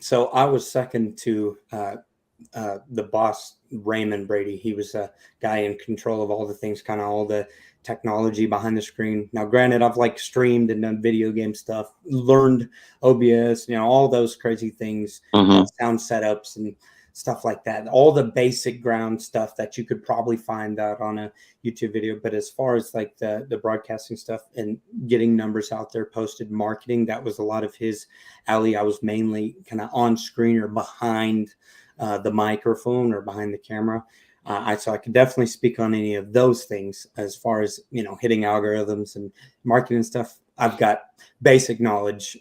so I was second to the boss, Raymond Brady. He was a guy in control of all the things, kind of all the technology behind the screen. Now, granted, I've streamed and done video game stuff, learned OBS, all those crazy things, sound setups and stuff like that. All the basic ground stuff that you could probably find out on a YouTube video. But as far as like the broadcasting stuff and getting numbers out there, posted marketing, that was a lot of his alley. I was mainly kind of on screen or behind the microphone or behind the camera. So I could definitely speak on any of those things as far as, hitting algorithms and marketing stuff. I've got basic knowledge,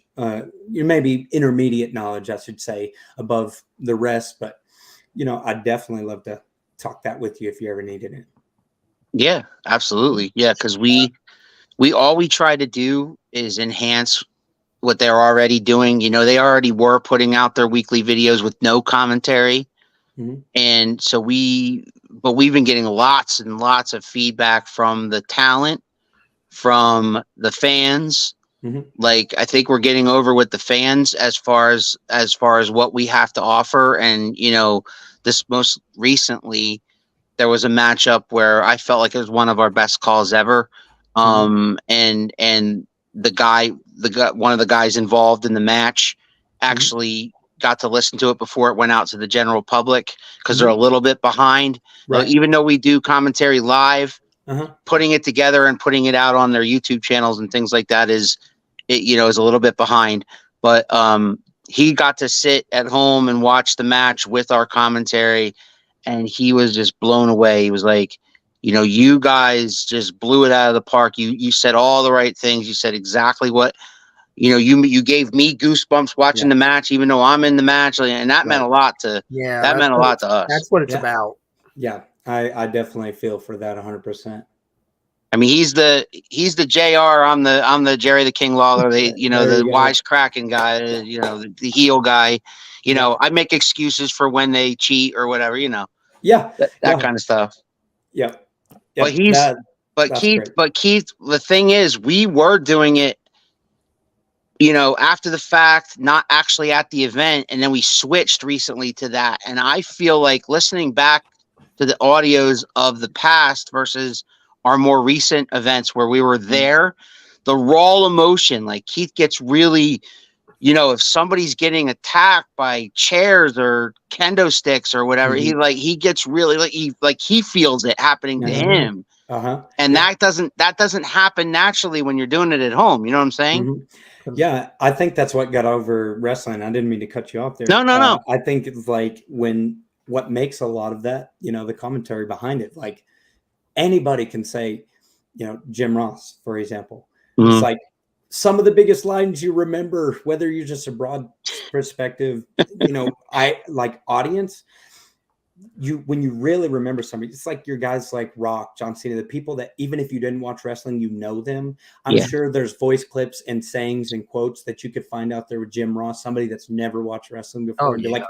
maybe intermediate knowledge, I should say, above the rest. But, I'd definitely love to talk that with you if you ever needed it. Yeah, absolutely. Yeah, because we try to do is enhance what they're already doing. They already were putting out their weekly videos with no commentary. And so we've been getting lots and lots of feedback from the talent, from the fans. Like, I think we're getting over with the fans as far as what we have to offer. And, this most recently, there was a matchup where I felt like it was one of our best calls ever. And the guy, one of the guys involved in the match actually got to listen to it before it went out to the general public, because they're a little bit behind. Even though we do commentary live, putting it together and putting it out on their YouTube channels and things like that is a little bit behind. But he got to sit at home and watch the match with our commentary, and he was just blown away. He was like, you guys just blew it out of the park. You said all the right things. You said exactly what, you gave me goosebumps watching the match, even though I'm in the match. And that meant a lot to, meant a lot to us. That's what it's about. Yeah. I definitely feel for that 100%. I mean, he's the JR. I'm the Jerry the King Lawler. The wisecracking guy. The heel guy. I make excuses for when they cheat or whatever. That kind of stuff. Yeah. But Keith, the thing is, we were doing it, after the fact, not actually at the event, and then we switched recently to that. And I feel like listening back to the audios of the past versus our more recent events where we were there, the raw emotion. Like Keith gets really, you know, if somebody's getting attacked by chairs or kendo sticks or whatever, he gets really he feels it happening to him. And that doesn't happen naturally when you're doing it at home. You know what I'm saying? Yeah, I think that's what got over wrestling. I didn't mean to cut you off there. No. I think it's like what makes a lot of that, you know, the commentary behind it. Like anybody can say, you know, Jim Ross, for example. It's like some of the biggest lines you remember, whether you're just a broad perspective, you know, I like audience. When you really remember somebody, it's like your guys like Rock, John Cena, the people that even if you didn't watch wrestling, you know them. I'm sure there's voice clips and sayings and quotes that you could find out there with Jim Ross, somebody that's never watched wrestling before. And be like,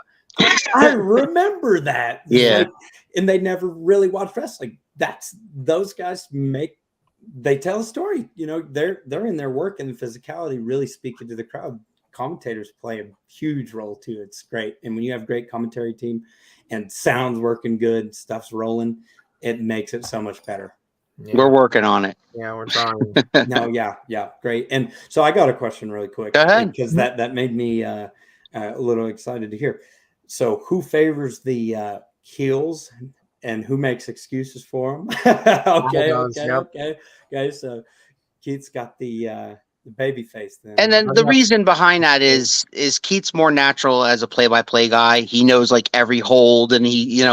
I remember that. Yeah. And they never really watched wrestling. Those guys they tell a story. You know, they're in their work, and the physicality really speaking to the crowd. Commentators play a huge role too. It's great. And when you have great commentary team and sound's working good, stuff's rolling, it makes it so much better. Yeah. We're working on it. Yeah, we're trying. No, yeah, great. And so I got a question really quick. Go ahead. Because that made me a little excited to hear. So who favors the heels and who makes excuses for them? Okay. Guys, so Keith's got the baby face then. And then the reason behind that is Keith's more natural as a play-by-play guy. He knows like every hold, and he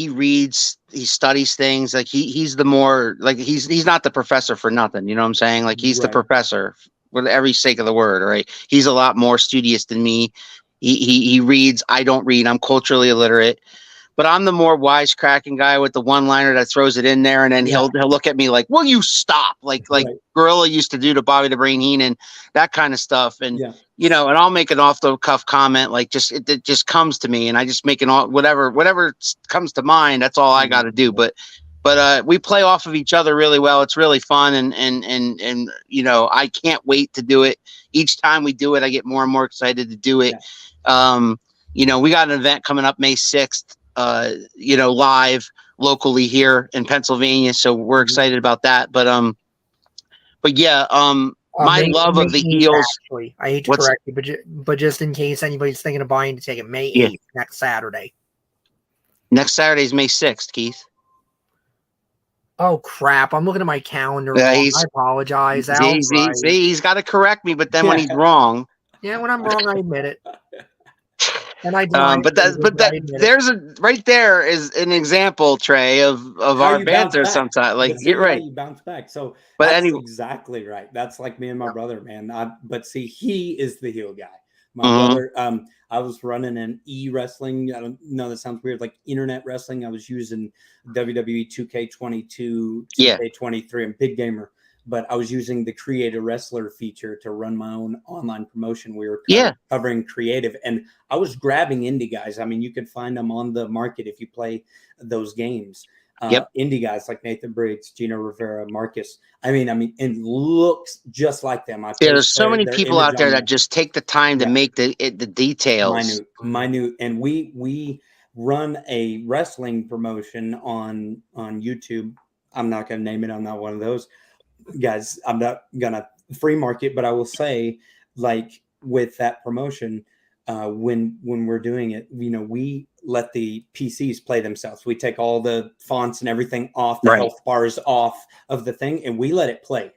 reads, he studies things. Like he's the more like he's not the professor for nothing. You know what I'm saying? Like he's the professor with every sake of the word. Right? He's a lot more studious than me. He reads. I don't read. I'm culturally illiterate. But I'm the more wisecracking guy with the one-liner that throws it in there, and then he'll look at me like, "Will you stop?" Like Gorilla used to do to Bobby the Brain Heenan, that kind of stuff. And you know, and I'll make an off-the-cuff comment, like it just comes to me, and I just make whatever comes to mind. That's all I got to do. But we play off of each other really well. It's really fun, and you know, I can't wait to do it. Each time we do it, I get more and more excited to do it. You know, we got an event coming up May 6th. You know, live locally here in Pennsylvania, so we're excited about that. But yeah, my love of the heels. Actually, I hate to correct you, but just in case anybody's thinking of buying to take it, May 8th, next Saturday. Next Saturday is May 6th, Keith. Oh crap! I'm looking at my calendar. Yeah, I apologize. He's got to correct me, but then when he's wrong, when I'm wrong, I admit it. And I there's right there is an example, Trey, of our banter sometimes. Like get right, you bounce back. So, but that's anyway, exactly right. That's like me and my brother, man. But see, he is the heel guy. My brother. I was running an wrestling. I don't know. That sounds weird. Like internet wrestling. I was using WWE 2K22, 2K23. I'm a big gamer. But I was using the Create a Wrestler feature to run my own online promotion. We were covering creative, and I was grabbing indie guys. I mean, you could find them on the market if you play those games. Indie guys like Nathan Briggs, Gino Rivera, Marcus. I mean, and looks just like them. There's so many people out there that just take the time to make the details minute. And we run a wrestling promotion on YouTube. I'm not going to name it. I'm not one of those guys. I'm not gonna free market, but I will say, like with that promotion, when we're doing it, you know, we let the PCs play themselves. We take all the fonts and everything off, the health bars off of the thing, and we let it play.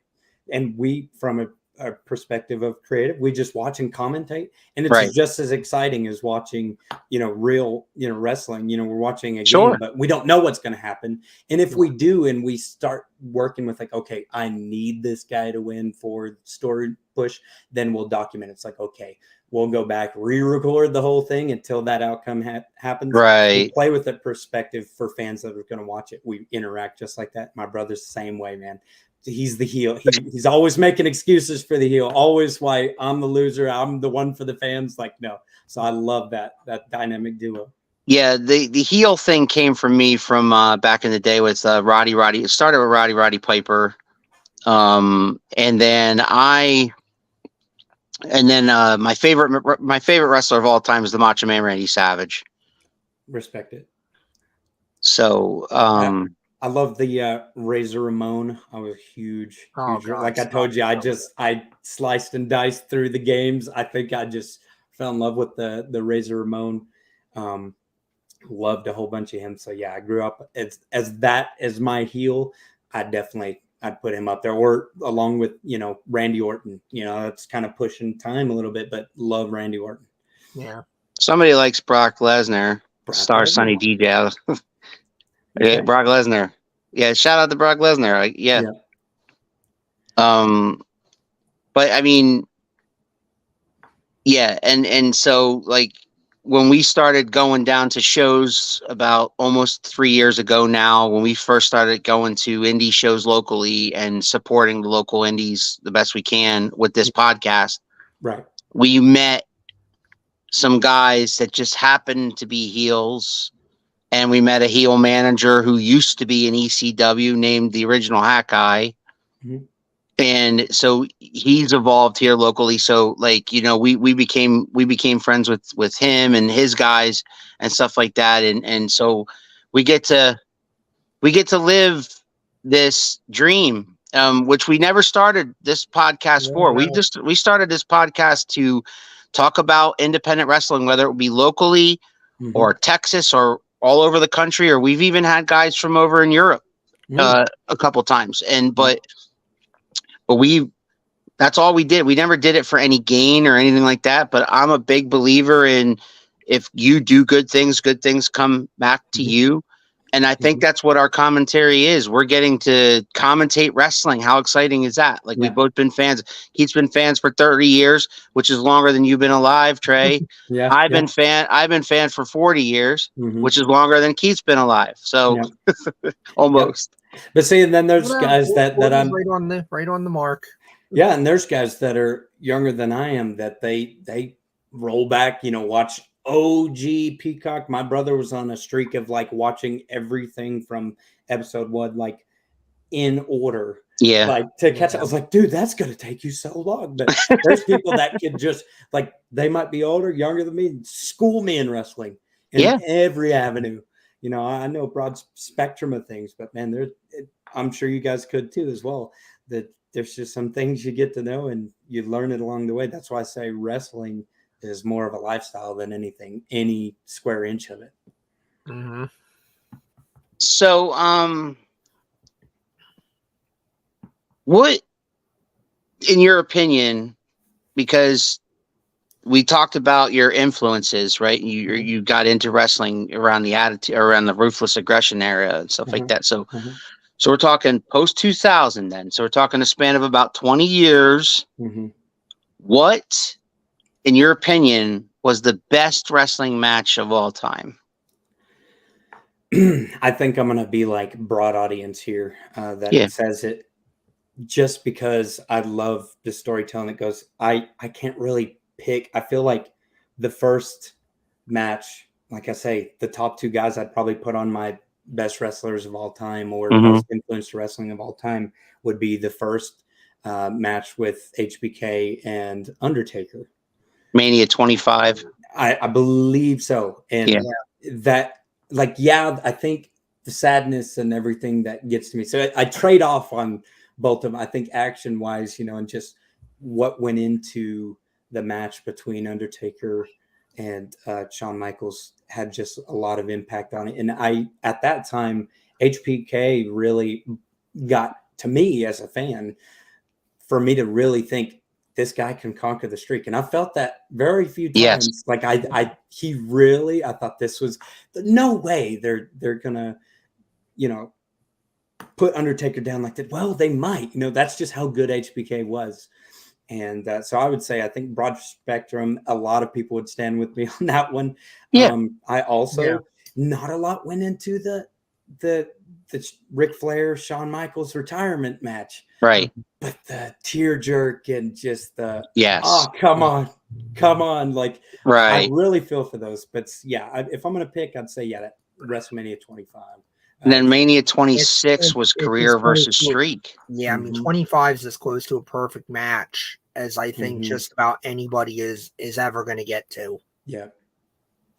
And we, from a perspective of creative, we just watch and commentate, and it's just as exciting as watching, you know, real, you know, wrestling. You know, we're watching a game, but we don't know what's going to happen. And if we do, and we start working with like, okay, I need this guy to win for story push, then we'll document. It's like, okay, we'll go back, re-record the whole thing until that outcome happens. We play with that perspective for fans that are going to watch it. We interact just like that. My brother's the same way, man. He's the heel. He's always making excuses for the heel. Always why I'm the loser. I'm the one for the fans. Like, no. So I love that dynamic duo. Yeah, the heel thing came from me from back in the day with Roddy. It started with Roddy Piper. And then my favorite wrestler of all time is the Macho Man Randy Savage. Respect it. So I love the Razor Ramon. I was huge. Oh, Huge. God, Like I told you, I sliced and diced through the games. I think I just fell in love with the Razor Ramon. Loved a whole bunch of him. So yeah, I grew up as my heel. I'd put him up there, or along with Randy Orton. That's kind of pushing time a little bit, but love Randy Orton. Yeah. Somebody likes Brock Lesnar. Star Sonny DJ. Yeah, Brock Lesnar. Yeah, shout out to Brock Lesnar. Yeah. But I mean, yeah, and so like when we started going down to shows about almost 3 years ago now, when we first started going to indie shows locally and supporting the local indies the best we can with this podcast, right? We met some guys that just happened to be heels. And we met a heel manager who used to be an ECW named the Original Hat Guy. Mm-hmm. And so he's evolved here locally. So like, we became friends with him and his guys and stuff like that. And so we get to live this dream, which we never started this podcast for. No. We started this podcast to talk about independent wrestling, whether it would be locally or Texas or all over the country, or we've even had guys from over in Europe a couple times. But that's all we did. We never did it for any gain or anything like that. But I'm a big believer in if you do good things come back to you. And I think that's what our commentary is. We're getting to commentate wrestling. How exciting is that? Like we've both been fans. Keith's been fans for 30 years, which is longer than you've been alive, Trey. I've been fan for 40 years, which is longer than Keith's been alive. So almost. But see, and then there's guys that I'm right on the mark. Yeah, and there's guys that are younger than I am that they roll back, watch OG Peacock. My brother was on a streak of like watching everything from episode 1, like in order. Yeah. Like to catch it. I was like, dude, that's going to take you so long. But there's people that could just like, they might be older, younger than me, school me in wrestling in every avenue. I know a broad spectrum of things, but man, I'm sure you guys could too as well. That there's just some things you get to know and you learn it along the way. That's why I say wrestling is more of a lifestyle than anything, any square inch of it. Mm-hmm. So, what, in your opinion, because we talked about your influences, right? You got into wrestling around the attitude, around the ruthless aggression era and stuff like that. So, so we're talking post 2000 then. So we're talking a span of about 20 years. What, in your opinion, was the best wrestling match of all time? I think I'm going to be like broad audience here that says it just because I love the storytelling that goes, I can't really pick. I feel like the first match, like I say, the top 2 guys I'd probably put on my best wrestlers of all time or most influenced wrestling of all time would be the first match with HBK and Undertaker. Mania 25. I believe so. And that, like, I think the sadness and everything that gets to me. So I trade off on both of them. I think action wise, and just what went into the match between Undertaker and Shawn Michaels had just a lot of impact on it. And at that time, HBK really got to me as a fan for me to really think this guy can conquer the streak. And I felt that very few times. Yes. Like I thought this was no way they're going to, put Undertaker down like that. Well, they might, that's just how good HBK was. And so I would say, I think broad spectrum, a lot of people would stand with me on that one. Yeah. I also, not a lot went into the Ric Flair, Shawn Michaels retirement match. Right. But the tear jerk and just the, yes. Oh, come on. Like, right. I really feel for those, but if I'm going to pick, I'd say, that WrestleMania 25. And then Mania 26 was career versus streak. Yeah, I mean, 25 is as close to a perfect match as I think just about anybody is ever going to get to. Yeah.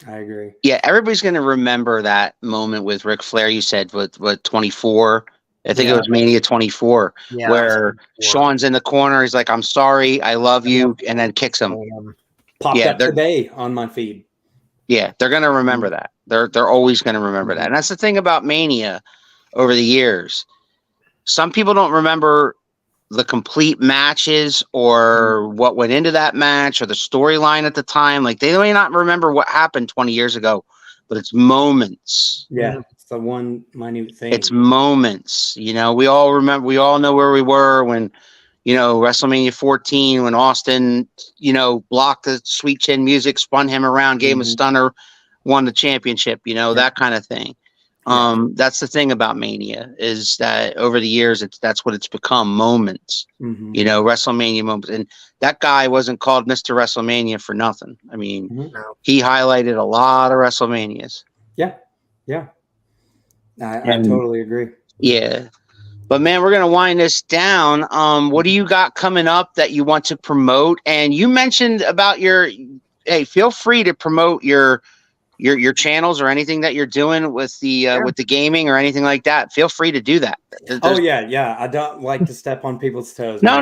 I agree. Yeah, everybody's going to remember that moment with Ric Flair. You said with 24. I think it was Mania 24, Yeah, where Shawn's in the corner. He's like, "I'm sorry, I love you," and then kicks him. Popped up today on my feed. Yeah, they're going to remember that. They're always going to remember that. And that's the thing about Mania over the years. Some people don't remember the complete matches or what went into that match or the storyline at the time. Like, they may not remember what happened 20 years ago, but it's moments. Yeah, it's the one minute thing. It's moments. You know, we all remember, we all know where we were when, you know, WrestleMania 14, when Austin, you know, blocked the Sweet Chin Music, spun him around, gave him a stunner, won the championship, you know, that kind of thing. That's the thing about Mania, is that over the years, that's what it's become, moments, you know, WrestleMania moments. And that guy wasn't called Mr. WrestleMania for nothing. I mean, he highlighted a lot of WrestleManias. Yeah. I totally agree. Yeah. But man, we're gonna wind this down. What do you got coming up that you want to promote? And you mentioned about feel free to promote your channels or anything that you're doing with the gaming or anything like that. Feel free to do that. Yeah. I don't like to step on people's toes. No.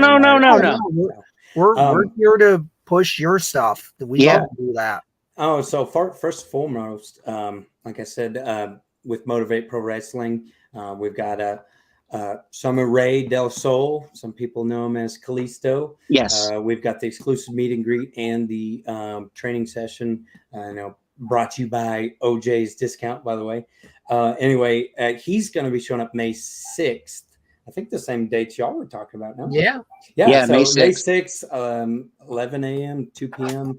We're here to push your stuff. We love to do that. Oh, so first and foremost, like I said, with Motivate Pro Wrestling, we've got Summer Rae Del Sol. Some people know him as Kalisto. Yes. We've got the exclusive meet and greet and the training session. Brought to you by OJ's Discount, by the way. Anyway, he's going to be showing up May 6th. I think the same dates y'all were talking about now. Yeah. So May 6th, 11 a.m., 2 p.m.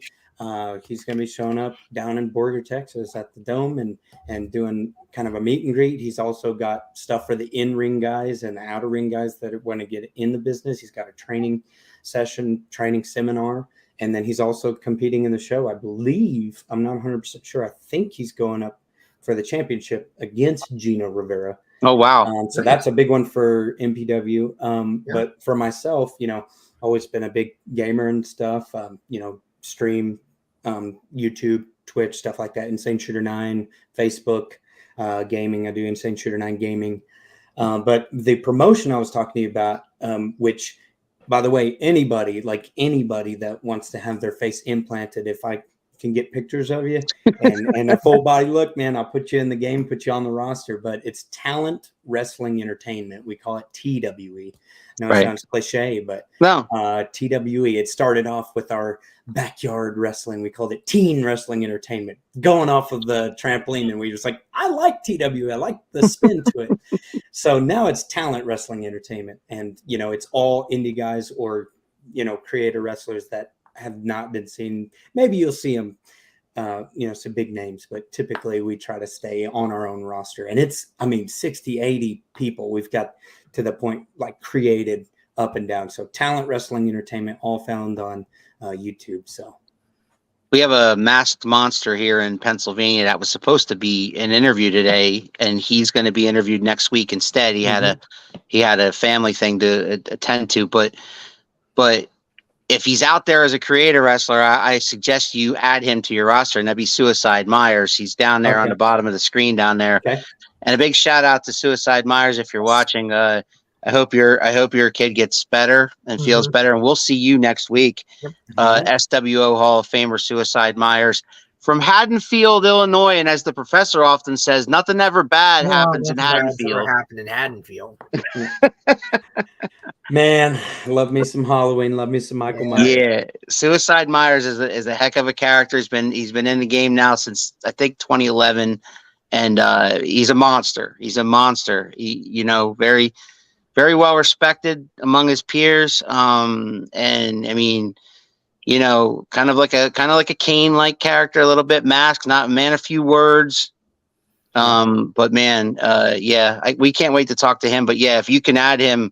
He's going to be showing up down in Borger, Texas at the Dome and doing kind of a meet and greet. He's also got stuff for the in-ring guys and the outer ring guys that want to get in the business. He's got a training seminar. And then he's also competing in the show. I believe, I'm not 100% sure. I think he's going up for the championship against Gino Rivera. Oh, wow. So that's a big one for MPW. But for myself, you know, always been a big gamer and stuff, you know, stream, YouTube, Twitch, stuff like that. Insane Shooter 9, Facebook, gaming. I do Insane Shooter 9 gaming. But the promotion I was talking to you about, which, by the way, anybody that wants to have their face implanted, if I can get pictures of you and a full body look, man, I'll put you in the game, put you on the roster. But it's Talent Wrestling Entertainment. We call it TWE. No, it sounds cliche, but no. TWE. It started off with our backyard wrestling. We called it Teen Wrestling Entertainment. Going off of the trampoline, and we just like, I like TWE. I like the spin to it. So now it's Talent Wrestling Entertainment, and you know, it's all indie guys or you know, creator wrestlers that have not been seen. Maybe you'll see them, you know, some big names, but typically we try to stay on our own roster. And it's, 60, 80 people we've got to the point like created up and down. So Talent Wrestling Entertainment, all found on YouTube. So we have a masked monster here in Pennsylvania that was supposed to be an interview today, and he's going to be interviewed next week instead. He had a family thing to attend to, but if he's out there as a creator wrestler, I suggest you add him to your roster, and that'd be Suicide Myers. He's down there on the bottom of the screen down there. Okay. And a big shout out to Suicide Myers if you're watching. I hope your kid gets better and feels better, and we'll see you next week. SWO Hall of Famer Suicide Myers from Haddonfield, Illinois, and as the professor often says, nothing ever bad happens in Haddonfield. Happened in Haddonfield. Man, love me some Halloween, love me some Michael Myers. Yeah, Suicide Myers is a heck of a character. He's been in the game now since I think 2011, and he's a monster. He's a monster. He, you know, very, very well respected among his peers. And I mean, you know, kind of like a Kane-like character, a little bit masked, not a man of few words. But man, we can't wait to talk to him. But yeah, if you can add him.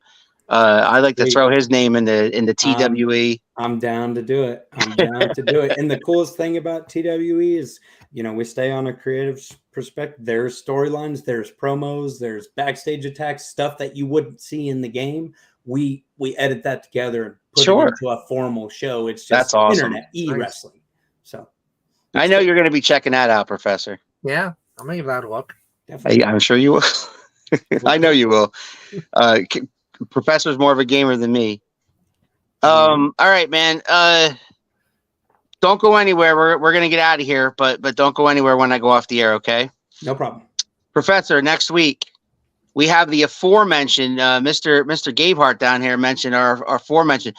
I'd like to throw his name in the TWE. I'm down to do it. And the coolest thing about TWE is, you know, we stay on a creative perspective. There's storylines, there's promos, there's backstage attacks, stuff that you wouldn't see in the game. We edit that together and put it into a formal show. It's just that's awesome. Internet e-wrestling. So I know you're going to be checking that out, Professor. Yeah, I'm gonna give that a look. I'm sure you will. I know you will. Professor's more of a gamer than me. All right, man. Don't go anywhere. We're gonna get out of here, but don't go anywhere when I go off the air, okay? No problem. Professor, next week we have the aforementioned Mr. Gabehart down here mentioned our aforementioned.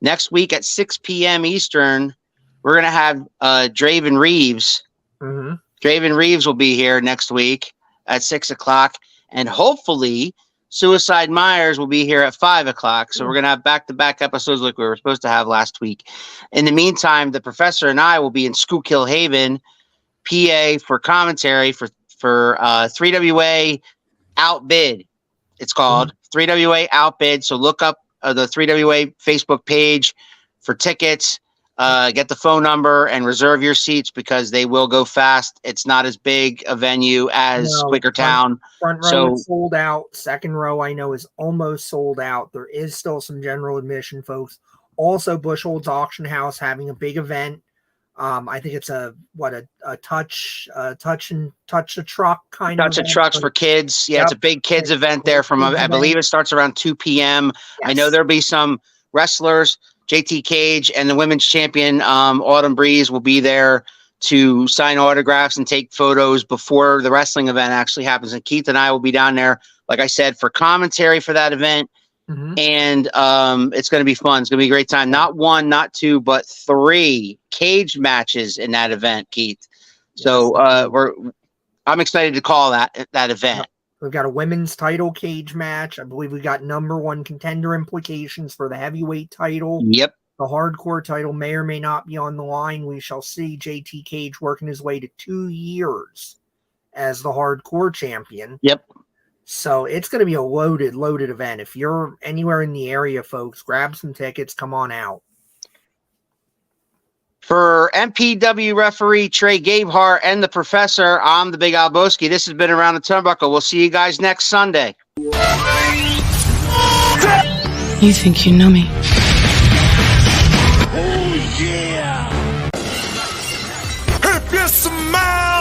Next week at 6 p.m. Eastern, we're gonna have Draven Reeves. Mm-hmm. Draven Reeves will be here next week at 6 o'clock, and hopefully Suicide Myers will be here at 5 o'clock. So we're going to have back-to-back episodes like we were supposed to have last week. In the meantime, the Professor and I will be in Schuylkill Haven, PA, for commentary for 3WA Outbid. It's called 3WA Outbid. So look up the 3WA Facebook page for tickets. Get the phone number and reserve your seats because they will go fast. It's not as big a venue as Quakertown. Front row is sold out. Second row, I know, is almost sold out. There is still some general admission, folks. Also, Bushholz Auction House having a big event. I think it's a touch a truck kind of touch of trucks for kids. Yeah, it's a big kids event there. I believe it starts around 2 p.m. Yes. I know there'll be some wrestlers. JT Cage and the women's champion Autumn Breeze will be there to sign autographs and take photos before the wrestling event actually happens. And Keith and I will be down there, like I said, for commentary for that event. Mm-hmm. And it's going to be fun. It's going to be a great time. Not one, not two, but 3 cage matches in that event, Keith. Yes. So I'm excited to call that event. We've got a women's title cage match. I believe we got #1 contender implications for the heavyweight title. Yep. The hardcore title may or may not be on the line. We shall see. JT Cage working his way to 2 years as the hardcore champion. Yep. So it's going to be a loaded event. If you're anywhere in the area, folks, grab some tickets. Come on out. For MPW referee Trey Gabehart and the Professor, I'm the Big Al Boski. This has been Around the Turnbuckle. We'll see you guys next Sunday. You think you know me? Oh, yeah. If you smile